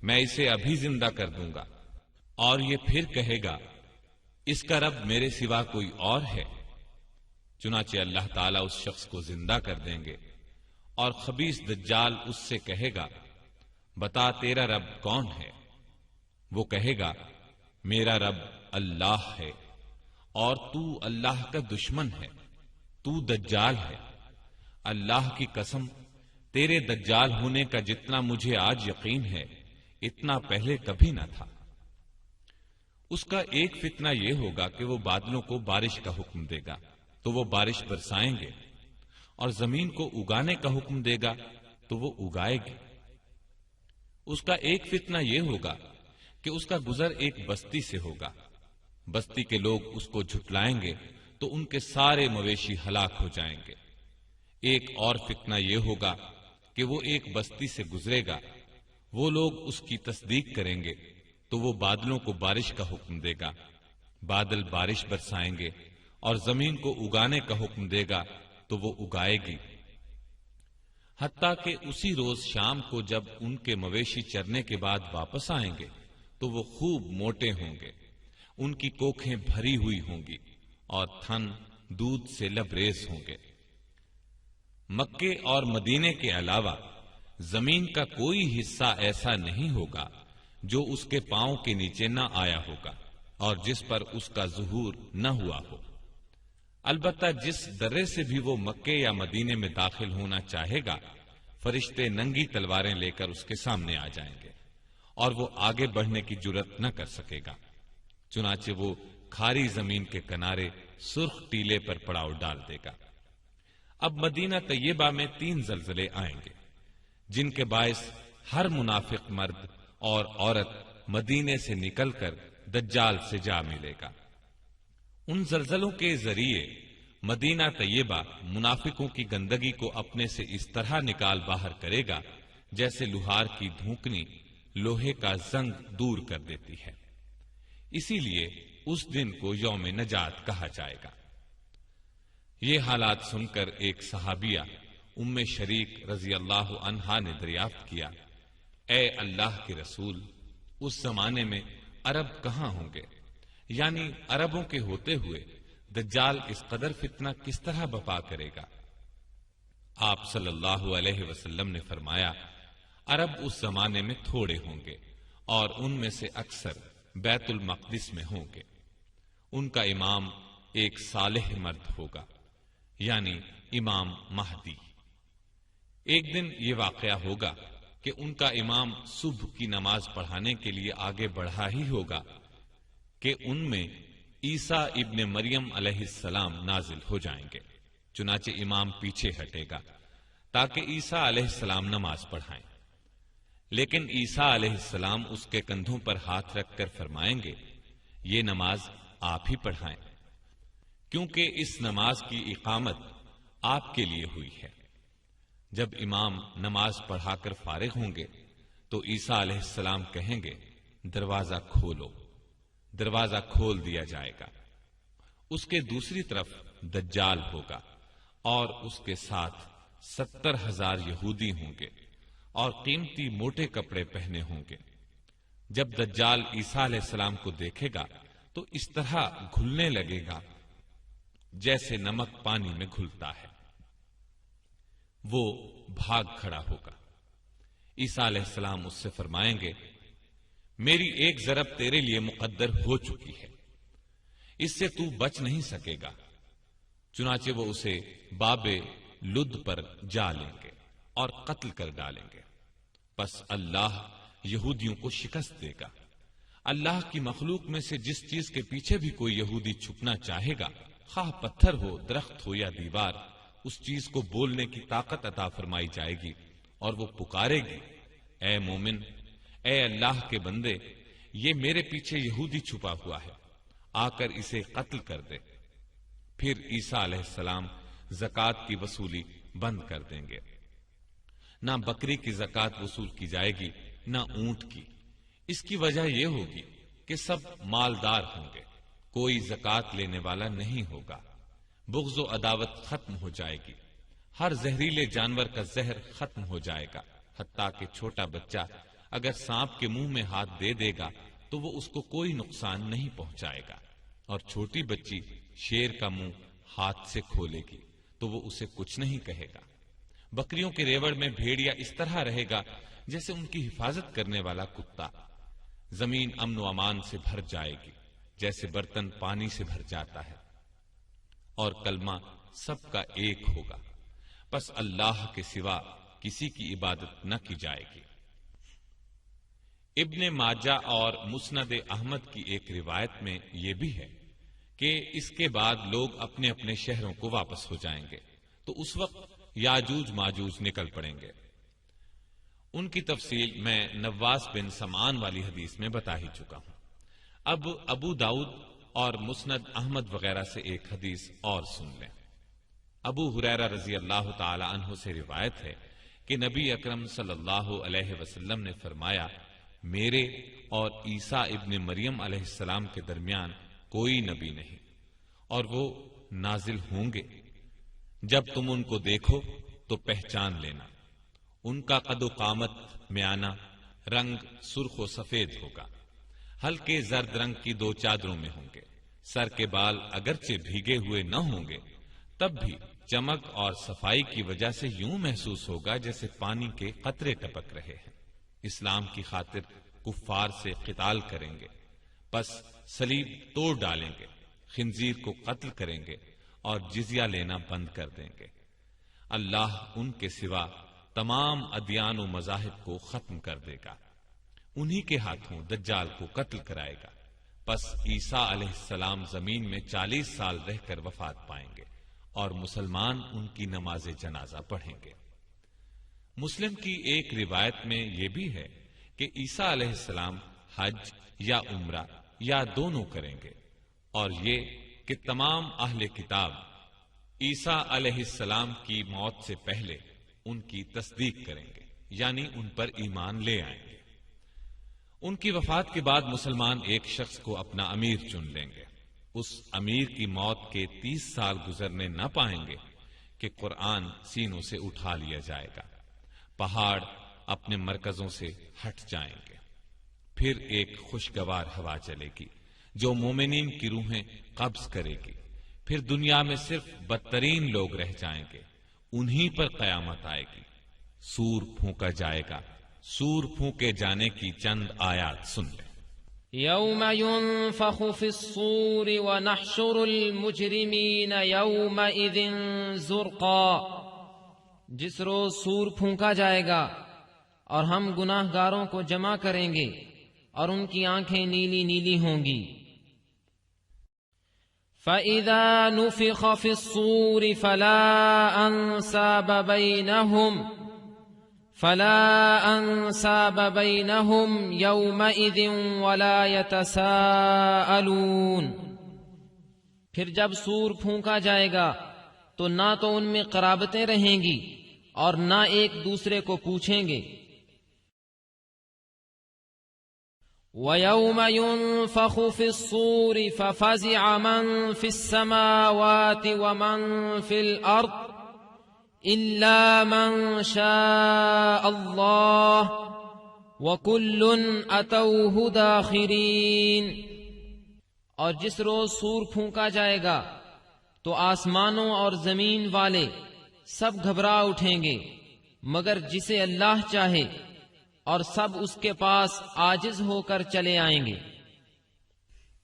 میں اسے ابھی زندہ کر دوں گا۔ اور یہ پھر کہے گا، اس کا رب میرے سوا کوئی اور ہے؟ چنانچہ اللہ تعالیٰ اس شخص کو زندہ کر دیں گے اور خبیث دجال اس سے کہے گا، بتا تیرا رب کون ہے؟ وہ کہے گا، میرا رب اللہ ہے اور تو اللہ کا دشمن ہے، تو دجال ہے۔ اللہ کی قسم، تیرے دجال ہونے کا جتنا مجھے آج یقین ہے اتنا پہلے کبھی نہ تھا۔ اس کا ایک فتنہ یہ ہوگا کہ وہ بادلوں کو بارش کا حکم دے گا تو وہ بارش برسائیں گے، اور زمین کو اگانے کا حکم دے گا تو وہ اگائے گی۔ اس کا ایک فتنہ یہ ہوگا کہ اس کا گزر ایک بستی سے ہوگا، بستی کے لوگ اس کو جھٹلائیں گے تو ان کے سارے مویشی ہلاک ہو جائیں گے۔ ایک اور فتنہ یہ ہوگا کہ وہ ایک بستی سے گزرے گا، وہ لوگ اس کی تصدیق کریں گے تو وہ بادلوں کو بارش کا حکم دے گا، بادل بارش برسائیں گے، اور زمین کو اگانے کا حکم دے گا تو وہ اگائے گی۔ حتیٰ کہ اسی روز شام کو جب ان کے مویشی چرنے کے بعد واپس آئیں گے تو وہ خوب موٹے ہوں گے، ان کی کوکھیں بھری ہوئی ہوں گی اور تھن دودھ سے لبریز ہوں گے۔ مکے اور مدینے کے علاوہ زمین کا کوئی حصہ ایسا نہیں ہوگا جو اس کے پاؤں کے نیچے نہ آیا ہوگا اور جس پر اس کا ظہور نہ ہوا ہو۔ البتہ جس درے سے بھی وہ مکے یا مدینے میں داخل ہونا چاہے گا، فرشتے ننگی تلواریں لے کر اس کے سامنے آ جائیں گے اور وہ آگے بڑھنے کی جرت نہ کر سکے گا۔ چنانچہ وہ کھاری زمین کے کنارے سرخ ٹیلے پر پڑاؤ ڈال دے گا۔ اب مدینہ طیبہ میں 3 زلزلے آئیں گے جن کے باعث ہر منافق مرد اور عورت مدینے سے نکل کر دجال سے جا ملے گا۔ ان زلزلوں کے ذریعے مدینہ طیبہ منافقوں کی گندگی کو اپنے سے اس طرح نکال باہر کرے گا جیسے لوہار کی دھونکنی لوہے کا زنگ دور کر دیتی ہے۔ اسی لیے اس دن کو یوم نجات کہا جائے گا۔ یہ حالات سن کر ایک صحابیہ ام شریک رضی اللہ عنہا نے دریافت کیا، اے اللہ کے رسول، اس زمانے میں عرب کہاں ہوں گے؟ یعنی عربوں کے ہوتے ہوئے دجال اس قدر فتنہ کس طرح بپا کرے گا؟ آپ صلی اللہ علیہ وسلم نے فرمایا، عرب اس زمانے میں تھوڑے ہوں گے اور ان میں سے اکثر بیت المقدس میں ہوں گے۔ ان کا امام ایک صالح مرد ہوگا، یعنی امام مہدی۔ ایک دن یہ واقعہ ہوگا کہ ان کا امام صبح کی نماز پڑھانے کے لیے آگے بڑھا ہی ہوگا کہ ان میں عیسیٰ ابن مریم علیہ السلام نازل ہو جائیں گے۔ چنانچہ امام پیچھے ہٹے گا تاکہ عیسیٰ علیہ السلام نماز پڑھائیں، لیکن عیسیٰ علیہ السلام اس کے کندھوں پر ہاتھ رکھ کر فرمائیں گے، یہ نماز آپ ہی پڑھائیں، کیونکہ اس نماز کی اقامت آپ کے لیے ہوئی ہے۔ جب امام نماز پڑھا کر فارغ ہوں گے تو عیسیٰ علیہ السلام کہیں گے، دروازہ کھولو۔ دروازہ کھول دیا جائے گا۔ اس کے دوسری طرف دجال ہوگا اور اس کے ساتھ 70,000 یہودی ہوں گے اور قیمتی موٹے کپڑے پہنے ہوں گے۔ جب دجال عیسیٰ علیہ السلام کو دیکھے گا تو اس طرح گھلنے لگے گا جیسے نمک پانی میں گھلتا ہے۔ وہ بھاگ کھڑا ہوگا۔ عیسیٰ علیہ السلام اس سے فرمائیں گے، میری ایک ضرب تیرے لیے مقدر ہو چکی ہے، اس سے تو بچ نہیں سکے گا۔ چنانچہ وہ اسے باب لد پر جا لیں گے اور قتل کر ڈالیں گے۔ پس اللہ یہودیوں کو شکست دے گا۔ اللہ کی مخلوق میں سے جس چیز کے پیچھے بھی کوئی یہودی چھپنا چاہے گا، خواہ پتھر ہو، درخت ہو یا دیوار، اس چیز کو بولنے کی طاقت عطا فرمائی جائے گی اور وہ پکارے گی، اے مومن، اے اللہ کے بندے، یہ میرے پیچھے یہودی چھپا ہوا ہے، آ کر اسے قتل کر دے۔ پھر عیسیٰ علیہ السلام زکوٰۃ کی وصولی بند کر دیں گے۔ نہ بکری کی زکوٰۃ وصول کی جائے گی، نہ اونٹ کی۔ اس کی وجہ یہ ہوگی کہ سب مالدار ہوں گے، کوئی زکوٰۃ لینے والا نہیں ہوگا۔ بغض و عداوت ختم ہو جائے گی، ہر زہریلے جانور کا زہر ختم ہو جائے گا، حتیٰ کہ چھوٹا بچہ اگر سانپ کے منہ میں ہاتھ دے دے گا تو وہ اس کو کوئی نقصان نہیں پہنچائے گا، اور چھوٹی بچی شیر کا منہ ہاتھ سے کھولے گی تو وہ اسے کچھ نہیں کہے گا۔ بکریوں کے ریوڑ میں بھیڑیا اس طرح رہے گا جیسے ان کی حفاظت کرنے والا کتا۔ زمین امن و امان سے بھر جائے گی جیسے برتن پانی سے بھر جاتا ہے، اور کلمہ سب کا ایک ہوگا، پس اللہ کے سوا کسی کی عبادت نہ کی جائے گی۔ ابن ماجہ اور مسند احمد کی ایک روایت میں یہ بھی ہے کہ اس کے بعد لوگ اپنے اپنے شہروں کو واپس ہو جائیں گے تو اس وقت یاجوج ماجوج نکل پڑیں گے۔ ان کی تفصیل میں نواس بن سمعان والی حدیث میں بتا ہی چکا ہوں۔ اب ابو داؤد اور مسند احمد وغیرہ سے ایک حدیث اور سن لیں۔ ابو ہریرہ رضی اللہ تعالی عنہ سے روایت ہے کہ نبی اکرم صلی اللہ علیہ وسلم نے فرمایا، میرے اور عیسیٰ ابن مریم علیہ السلام کے درمیان کوئی نبی نہیں، اور وہ نازل ہوں گے۔ جب تم ان کو دیکھو تو پہچان لینا، ان کا قد و قامت میانہ، رنگ سرخ و سفید ہوگا، ہلکے زرد رنگ کی 2 چادروں میں ہوں گے، سر کے بال اگرچہ بھیگے ہوئے نہ ہوں گے تب بھی چمک اور صفائی کی وجہ سے یوں محسوس ہوگا جیسے پانی کے قطرے ٹپک رہے ہیں۔ اسلام کی خاطر کفار سے قتال کریں گے، پس صلیب توڑ ڈالیں گے، خنزیر کو قتل کریں گے اور جزیہ لینا بند کر دیں گے۔ اللہ ان کے سوا تمام ادیان و مذاہب کو ختم کر دے گا، انہی کے ہاتھوں دجال کو قتل کرائے گا۔ پس عیسیٰ علیہ السلام زمین میں 40 سال رہ کر وفات پائیں گے اور مسلمان ان کی نماز جنازہ پڑھیں گے۔ مسلم کی ایک روایت میں یہ بھی ہے کہ عیسیٰ علیہ السلام حج یا عمرہ یا دونوں کریں گے، اور یہ کہ تمام اہل کتاب عیسیٰ علیہ السلام کی موت سے پہلے ان کی تصدیق کریں گے، یعنی ان پر ایمان لے آئیں گے۔ ان کی وفات کے بعد مسلمان ایک شخص کو اپنا امیر چن لیں گے۔ اس امیر کی موت کے 30 سال گزرنے نہ پائیں گے کہ قرآن سینوں سے اٹھا لیا جائے گا، پہاڑ اپنے مرکزوں سے ہٹ جائیں گے، پھر ایک خوشگوار ہوا چلے گی جو مومنین کی روحیں قبض کرے گی، پھر دنیا میں صرف بدترین لوگ رہ جائیں گے، انہی پر قیامت آئے گی، سور پھونکا جائے گا۔ سور پھونکے جانے کی چند آیات سن لیں۔ يوم ينفخ في الصور ونحشر المجرمين يومئذ زرقا، جس روز سور پھونکا جائے گا اور ہم گناہ گاروں کو جمع کریں گے اور ان کی آنکھیں نیلی نیلی ہوں گی۔ فَإِذَا نُفِخَ فِي الصُّورِ فَلَا أَنْسَابَ بَيْنَهُمْ يَوْمَئِذٍ وَلَا يَتَسَاءَلُونَ۔ پھر جب سور پھونکا جائے گا تو نہ تو ان میں قرابتیں رہیں گی اور نہ ایک دوسرے کو پوچھیں گے۔ وَيَوْمَ يُنفَخُ فِي الصُّورِ فَفَزِعَ مَن فِي السَّمَاوَاتِ وَمَن فِي الْأَرْضِ إِلَّا مَن شَاءَ اللَّهُ وَكُلٌّ أَتَوْهُ دَاخِرِينَ۔ اور جس روز سور پھونکا جائے گا تو آسمانوں اور زمین والے سب گھبرا اٹھیں گے مگر جسے اللہ چاہے، اور سب اس کے پاس عاجز ہو کر چلے آئیں گے۔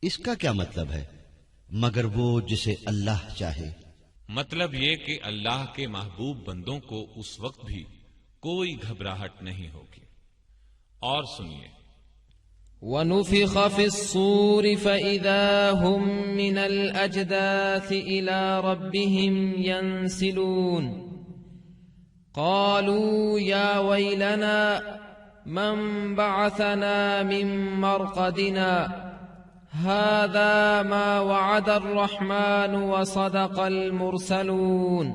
اس کا کیا مطلب ہے مگر وہ جسے اللہ چاہے؟ مطلب یہ کہ اللہ کے محبوب بندوں کو اس وقت بھی کوئی گھبراہٹ نہیں ہوگی۔ اور سنیے، وَنُفِخَ فِي الصُّورِ فَإِذَا هُم مِّنَ الْأَجْدَاثِ إِلَى رَبِّهِمْ يَنْسِلُونَ قَالُوا يَا وَيْلَنَا مَنْ بَعَثَنَا مِنْ مَرْقَدِنَا هَذَا مَا وَعَدَ الرَّحْمَنُ وَصَدَقَ الْمُرْسَلُونَ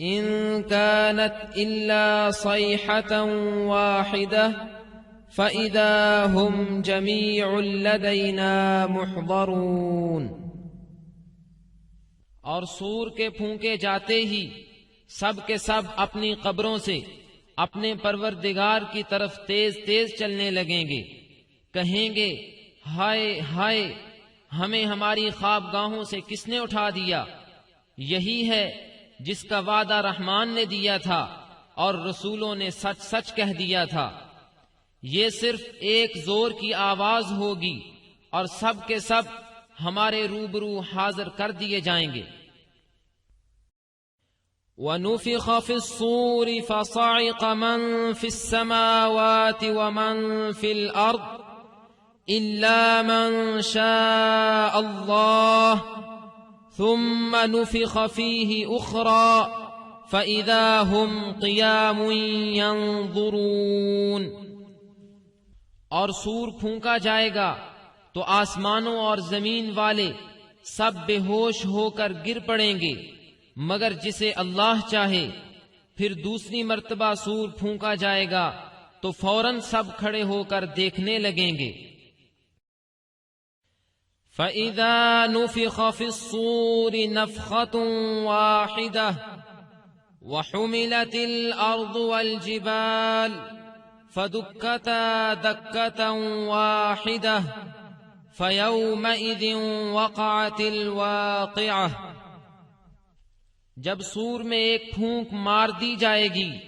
إِنْ كَانَتْ إِلَّا صَيْحَةً وَاحِدَةً فَإِذَا هُمْ جَمِيعٌ لَدَيْنَا مُحْضَرُونَ۔ اور سور کے پھونکے جاتے ہی سب کے سب اپنی قبروں سے اپنے پروردگار کی طرف تیز تیز چلنے لگیں گے، کہیں گے ہائے ہائے، ہمیں ہماری خوابگاہوں سے کس نے اٹھا دیا؟ یہی ہے جس کا وعدہ رحمان نے دیا تھا اور رسولوں نے سچ سچ کہہ دیا تھا۔ یہ صرف ایک زور کی آواز ہوگی اور سب کے سب ہمارے روبرو حاضر کر دیے جائیں گے۔ وَنُفِخَ فِي الصُّورِ فَصَعِقَ مَن فِي السَّمَاوَاتِ وَمَن فِي الْأَرْضِ إِلَّا مَن شَاءَ اللَّهُ ثُمَّ نُفِخَ فِيهِ أُخْرَى فَإِذَا هُمْ قِيَامٌ يَنظُرُونَ۔ اور سور پھونکا جائے گا تو آسمانوں اور زمین والے سب بے ہوش ہو کر گر پڑیں گے مگر جسے اللہ چاہے۔ پھر دوسری مرتبہ سور پھونکا جائے گا تو فوراً سب کھڑے ہو کر دیکھنے لگیں گے۔ فَإِذَا نُفِخَ فِي الصُّورِ نَفْخَةٌ وَاحِدَةٌ وَحُمِلَتِ الْأَرْضُ وَالْجِبَالُ فَدُكَّتَا دَكَّةً وَاحِدَةً فَيَوْمَئِذٍ وَقَعَتِ الْوَاقِعَةُ۔ جب سور میں ایک پھونک مار دی جائے گی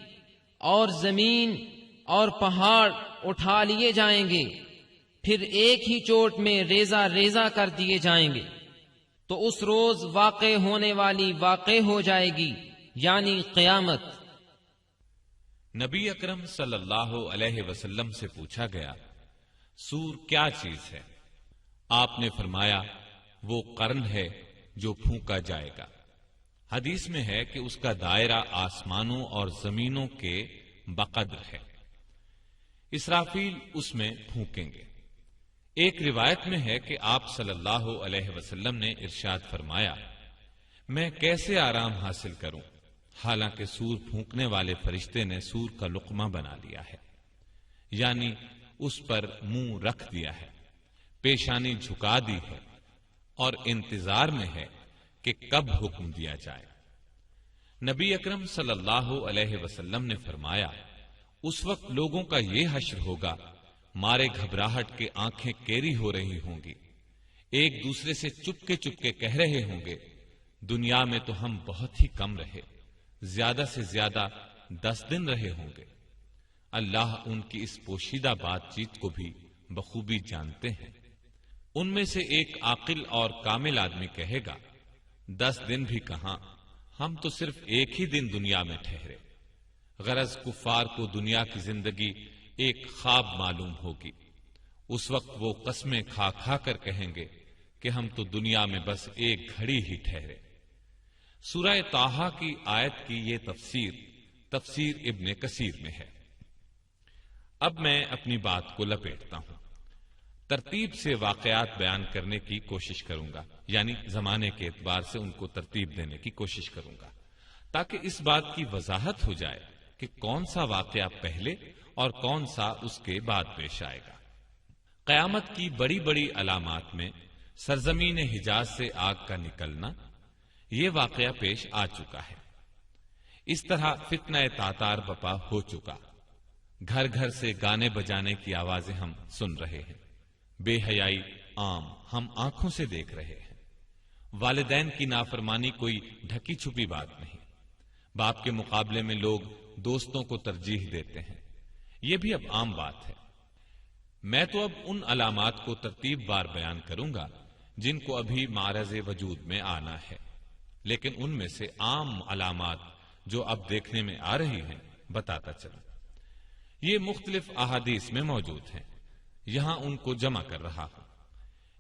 اور زمین اور پہاڑ اٹھا لیے جائیں گے، پھر ایک ہی چوٹ میں ریزہ ریزہ کر دیے جائیں گے، تو اس روز واقع ہونے والی واقع ہو جائے گی، یعنی قیامت۔ نبی اکرم صلی اللہ علیہ وسلم سے پوچھا گیا، سور کیا چیز ہے؟ آپ نے فرمایا، وہ قرن ہے جو پھونکا جائے گا۔ حدیث میں ہے کہ اس کا دائرہ آسمانوں اور زمینوں کے بقدر ہے۔ اسرافیل اس میں پھونکیں گے۔ ایک روایت میں ہے کہ آپ صلی اللہ علیہ وسلم نے ارشاد فرمایا، میں کیسے آرام حاصل کروں حالانکہ سور پھونکنے والے فرشتے نے سور کا لقمہ بنا لیا ہے، یعنی اس پر منہ رکھ دیا ہے، پیشانی جھکا دی ہے اور انتظار میں ہے کہ کب حکم دیا جائے۔ نبی اکرم صلی اللہ علیہ وسلم نے فرمایا، اس وقت لوگوں کا یہ حشر ہوگا، مارے گھبراہٹ کے آنکھیں کیری ہو رہی ہوں گی، ایک دوسرے سے چپکے چپکے کہہ رہے ہوں گے، دنیا میں تو ہم بہت ہی کم رہے، زیادہ سے زیادہ 10 دن رہے ہوں گے۔ اللہ ان کی اس پوشیدہ بات چیت کو بھی بخوبی جانتے ہیں۔ ان میں سے ایک عاقل اور کامل آدمی کہے گا، 10 دن بھی کہاں، ہم تو صرف ایک ہی دن دنیا میں ٹھہرے۔ غرض کفار کو دنیا کی زندگی ایک خواب معلوم ہوگی۔ اس وقت وہ قسمیں کھا کھا کر کہیں گے کہ ہم تو دنیا میں بس ایک گھڑی ہی ٹھہرے۔ سورہ طٰہٰ کی آیت کی یہ تفسیر ابن کثیر میں ہے۔ اب میں اپنی بات کو لپیٹتا ہوں، ترتیب سے واقعات بیان کرنے کی کوشش کروں گا، یعنی زمانے کے اعتبار سے ان کو ترتیب دینے کی کوشش کروں گا، تاکہ اس بات کی وضاحت ہو جائے کہ کون سا واقعہ پہلے اور کون سا اس کے بعد پیش آئے گا۔ قیامت کی بڑی بڑی علامات میں سرزمین حجاز سے آگ کا نکلنا یہ واقعہ پیش آ چکا ہے۔ اس طرح فتنہ تاتار بپا ہو چکا، گھر گھر سے گانے بجانے کی آوازیں ہم سن رہے ہیں، بے حیائی عام ہم آنکھوں سے دیکھ رہے ہیں، والدین کی نافرمانی کوئی ڈھکی چھپی بات نہیں، باپ کے مقابلے میں لوگ دوستوں کو ترجیح دیتے ہیں، یہ بھی اب عام بات ہے۔ میں تو اب ان علامات کو ترتیب وار بیان کروں گا جن کو ابھی معرض وجود میں آنا ہے، لیکن ان میں سے عام علامات جو اب دیکھنے میں آ رہی ہیں بتاتا چلوں۔ یہ مختلف احادیث میں موجود ہیں، یہاں ان کو جمع کر رہا ہوں۔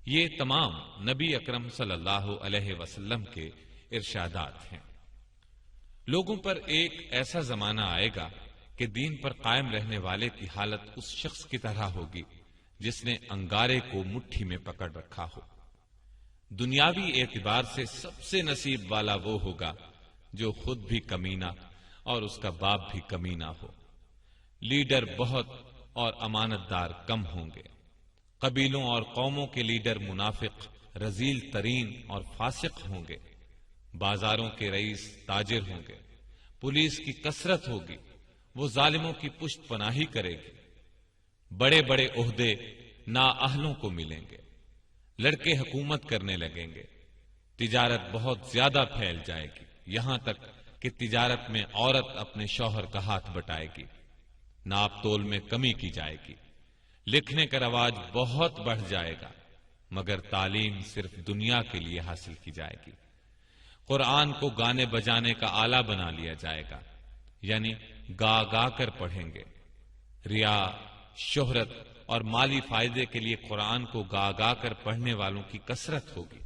یہ تمام نبی اکرم صلی اللہ علیہ وسلم کے ارشادات ہیں۔ لوگوں پر ایک ایسا زمانہ آئے گا کہ دین پر قائم رہنے والے کی حالت اس شخص کی طرح ہوگی جس نے انگارے کو مٹھی میں پکڑ رکھا ہو۔ دنیاوی اعتبار سے سب سے نصیب والا وہ ہوگا جو خود بھی کمینہ اور اس کا باپ بھی کمینہ ہو۔ لیڈر بہت اور امانت دار کم ہوں گے، قبیلوں اور قوموں کے لیڈر منافق، رذیل ترین اور فاسق ہوں گے، بازاروں کے رئیس تاجر ہوں گے، پولیس کی کثرت ہوگی، وہ ظالموں کی پشت پناہی کرے گی، بڑے بڑے عہدے نااہلوں کو ملیں گے، لڑکے حکومت کرنے لگیں گے، تجارت بہت زیادہ پھیل جائے گی، یہاں تک کہ تجارت میں عورت اپنے شوہر کا ہاتھ بٹائے گی، ناپ تول میں کمی کی جائے گی، لکھنے کا رواج بہت بڑھ جائے گا، مگر تعلیم صرف دنیا کے لیے حاصل کی جائے گی، قرآن کو گانے بجانے کا آلہ بنا لیا جائے گا، یعنی گا گا کر پڑھیں گے، ریا، شہرت اور مالی فائدے کے لیے قرآن کو گا گا کر پڑھنے والوں کی کثرت ہوگی،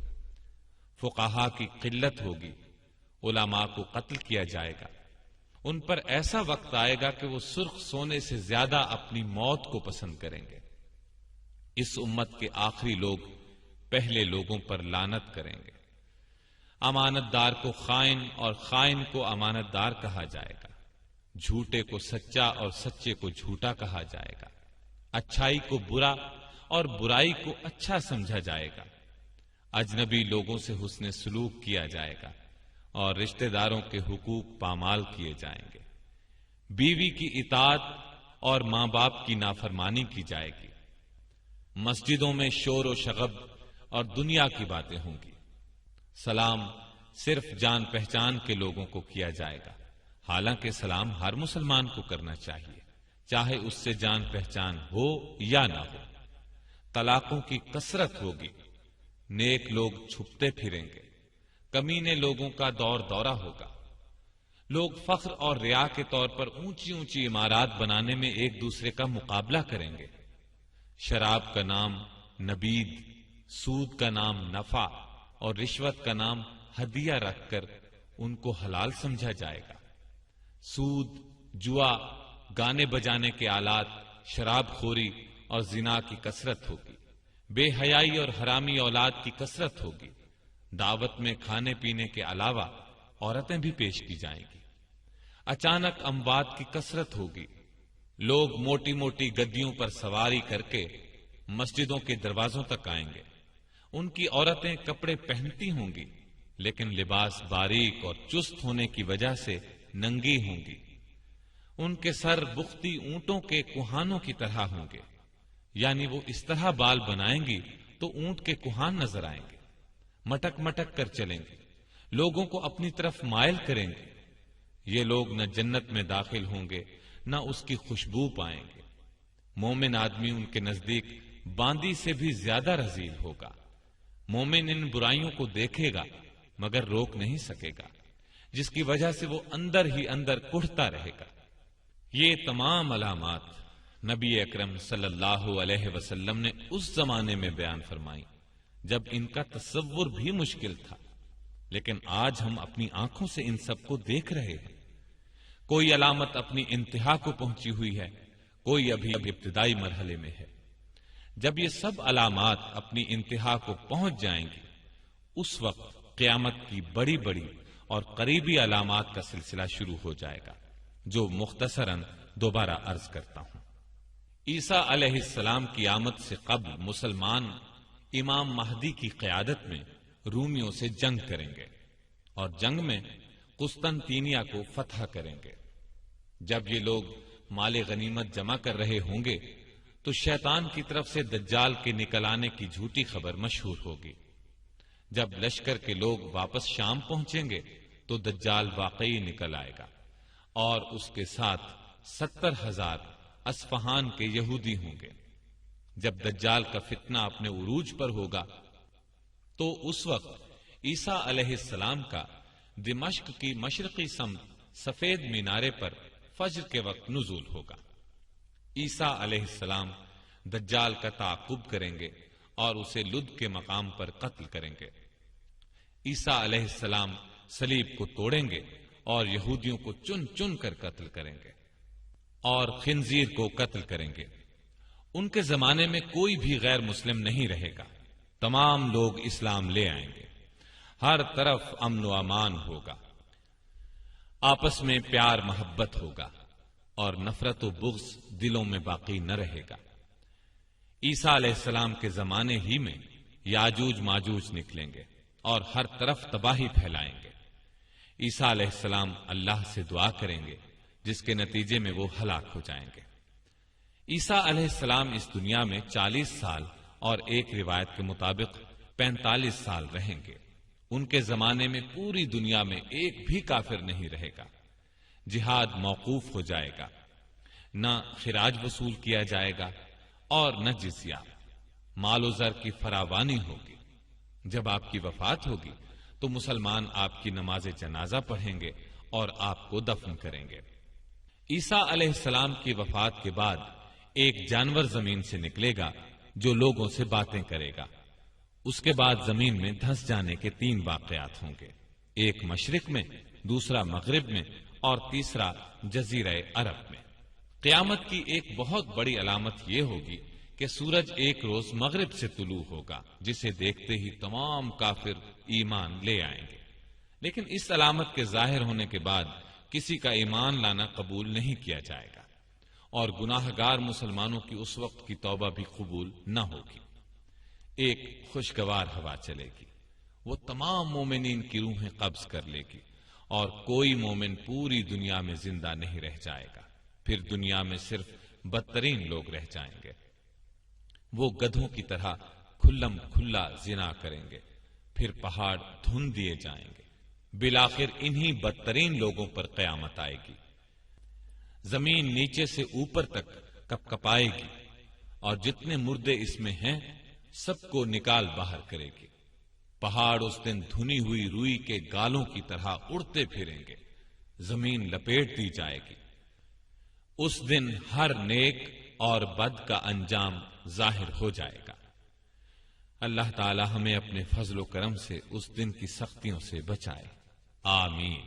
فقہا کی قلت ہوگی، علماء کو قتل کیا جائے گا، ان پر ایسا وقت آئے گا کہ وہ سرخ سونے سے زیادہ اپنی موت کو پسند کریں گے۔ اس امت کے آخری لوگ پہلے لوگوں پر لعنت کریں گے، امانت دار کو خائن اور خائن کو امانت دار کہا جائے گا، جھوٹے کو سچا اور سچے کو جھوٹا کہا جائے گا، اچھائی کو برا اور برائی کو اچھا سمجھا جائے گا، اجنبی لوگوں سے حسن سلوک کیا جائے گا اور رشتہ داروں کے حقوق پامال کیے جائیں گے، بیوی کی اطاعت اور ماں باپ کی نافرمانی کی جائے گی، مسجدوں میں شور و شغب اور دنیا کی باتیں ہوں گی، سلام صرف جان پہچان کے لوگوں کو کیا جائے گا، حالانکہ سلام ہر مسلمان کو کرنا چاہیے، چاہے اس سے جان پہچان ہو یا نہ ہو۔ طلاقوں کی کثرت ہوگی، نیک لوگ چھپتے پھریں گے، کمینے لوگوں کا دور دورہ ہوگا، لوگ فخر اور ریا کے طور پر اونچی اونچی عمارات بنانے میں ایک دوسرے کا مقابلہ کریں گے، شراب کا نام نبید، سود کا نام نفع اور رشوت کا نام ہدیہ رکھ کر ان کو حلال سمجھا جائے گا، سود، جوا، گانے بجانے کے آلات، شراب خوری اور زنا کی کثرت ہوگی، بے حیائی اور حرامی اولاد کی کثرت ہوگی، دعوت میں کھانے پینے کے علاوہ عورتیں بھی پیش کی جائیں گی، اچانک اموات کی کثرت ہوگی، لوگ موٹی موٹی گدیوں پر سواری کر کے مسجدوں کے دروازوں تک آئیں گے، ان کی عورتیں کپڑے پہنتی ہوں گی لیکن لباس باریک اور چست ہونے کی وجہ سے ننگی ہوں گی، ان کے سر بختی اونٹوں کے کوہانوں کی طرح ہوں گے، یعنی وہ اس طرح بال بنائیں گی تو اونٹ کے کوہان نظر آئیں گے، مٹک مٹک کر چلیں گے، لوگوں کو اپنی طرف مائل کریں گے، یہ لوگ نہ جنت میں داخل ہوں گے نہ اس کی خوشبو پائیں گے، مومن آدمی ان کے نزدیک باندی سے بھی زیادہ رذیل ہوگا، مومن ان برائیوں کو دیکھے گا مگر روک نہیں سکے گا، جس کی وجہ سے وہ اندر ہی اندر کڑھتا رہے گا، یہ تمام علامات نبی اکرم صلی اللہ علیہ وسلم نے اس زمانے میں بیان فرمائی جب ان کا تصور بھی مشکل تھا، لیکن آج ہم اپنی آنکھوں سے ان سب کو دیکھ رہے ہیں۔ کوئی علامت اپنی انتہا کو پہنچی ہوئی ہے، کوئی ابھی ابتدائی مرحلے میں ہے۔ جب یہ سب علامات اپنی انتہا کو پہنچ جائیں گی، اس وقت قیامت کی بڑی بڑی اور قریبی علامات کا سلسلہ شروع ہو جائے گا، جو مختصراً دوبارہ عرض کرتا ہوں۔ عیسیٰ علیہ السلام کی آمد سے قبل مسلمان امام مہدی کی قیادت میں رومیوں سے جنگ کریں گے اور جنگ میں قسطنطینیہ کو فتح کریں گے۔ جب یہ لوگ مال غنیمت جمع کر رہے ہوں گے تو شیطان کی طرف سے دجال کے نکل آنے کی جھوٹی خبر مشہور ہوگی۔ جب لشکر کے لوگ واپس شام پہنچیں گے تو دجال واقعی نکل آئے گا اور اس کے ساتھ 70,000 اصفہان کے یہودی ہوں گے۔ جب دجال کا فتنہ اپنے عروج پر ہوگا تو اس وقت عیسیٰ علیہ السلام کا دمشق کی مشرقی سمت سفید مینارے پر فجر کے وقت نزول ہوگا۔ عیسیٰ علیہ السلام دجال کا تعاقب کریں گے اور اسے لد کے مقام پر قتل کریں گے۔ عیسیٰ علیہ السلام صلیب کو توڑیں گے اور یہودیوں کو چن چن کر قتل کریں گے اور خنزیر کو قتل کریں گے۔ ان کے زمانے میں کوئی بھی غیر مسلم نہیں رہے گا، تمام لوگ اسلام لے آئیں گے، ہر طرف امن و امان ہوگا، آپس میں پیار محبت ہوگا اور نفرت و بغض دلوں میں باقی نہ رہے گا۔ عیسیٰ علیہ السلام کے زمانے ہی میں یاجوج ماجوج نکلیں گے اور ہر طرف تباہی پھیلائیں گے۔ عیسیٰ علیہ السلام اللہ سے دعا کریں گے جس کے نتیجے میں وہ ہلاک ہو جائیں گے۔ عیسیٰ علیہ السلام اس دنیا میں 40 سال اور ایک روایت کے مطابق 45 سال رہیں گے۔ ان کے زمانے میں پوری دنیا میں ایک بھی کافر نہیں رہے گا، جہاد موقوف ہو جائے گا، نہ خراج وصول کیا جائے گا اور نہ جزیہ، مال و زر کی فراوانی ہوگی۔ جب آپ کی وفات ہوگی تو مسلمان آپ کی نماز جنازہ پڑھیں گے اور آپ کو دفن کریں گے۔ عیسیٰ علیہ السلام کی وفات کے بعد ایک جانور زمین سے نکلے گا جو لوگوں سے باتیں کرے گا۔ اس کے بعد زمین میں دھنس جانے کے 3 واقعات ہوں گے، ایک مشرق میں، دوسرا مغرب میں اور تیسرا جزیرہ عرب میں۔ قیامت کی ایک بہت بڑی علامت یہ ہوگی کہ سورج ایک روز مغرب سے طلوع ہوگا، جسے دیکھتے ہی تمام کافر ایمان لے آئیں گے، لیکن اس علامت کے ظاہر ہونے کے بعد کسی کا ایمان لانا قبول نہیں کیا جائے گا اور گناہ گار مسلمانوں کی اس وقت کی توبہ بھی قبول نہ ہوگی۔ ایک خوشگوار ہوا چلے گی، وہ تمام مومنین کی روحیں قبض کر لے گی اور کوئی مومن پوری دنیا میں زندہ نہیں رہ جائے گا۔ پھر دنیا میں صرف بدترین لوگ رہ جائیں گے۔ وہ گدھوں کی طرح کھلم کھلا زنا کریں گے، پھر پہاڑ دھن دیے جائیں گے۔ بالآخر انہی بدترین لوگوں پر قیامت آئے گی۔ زمین نیچے سے اوپر تک کپ کپائے گی اور جتنے مردے اس میں ہیں سب کو نکال باہر کرے گی۔ پہاڑ اس دن دھنی ہوئی روئی کے گالوں کی طرح اڑتے پھریں گے، زمین لپیٹ دی جائے گی۔ اس دن ہر نیک اور بد کا انجام ظاہر ہو جائے گا۔ اللہ تعالی ہمیں اپنے فضل و کرم سے اس دن کی سختیوں سے بچائے، آمین۔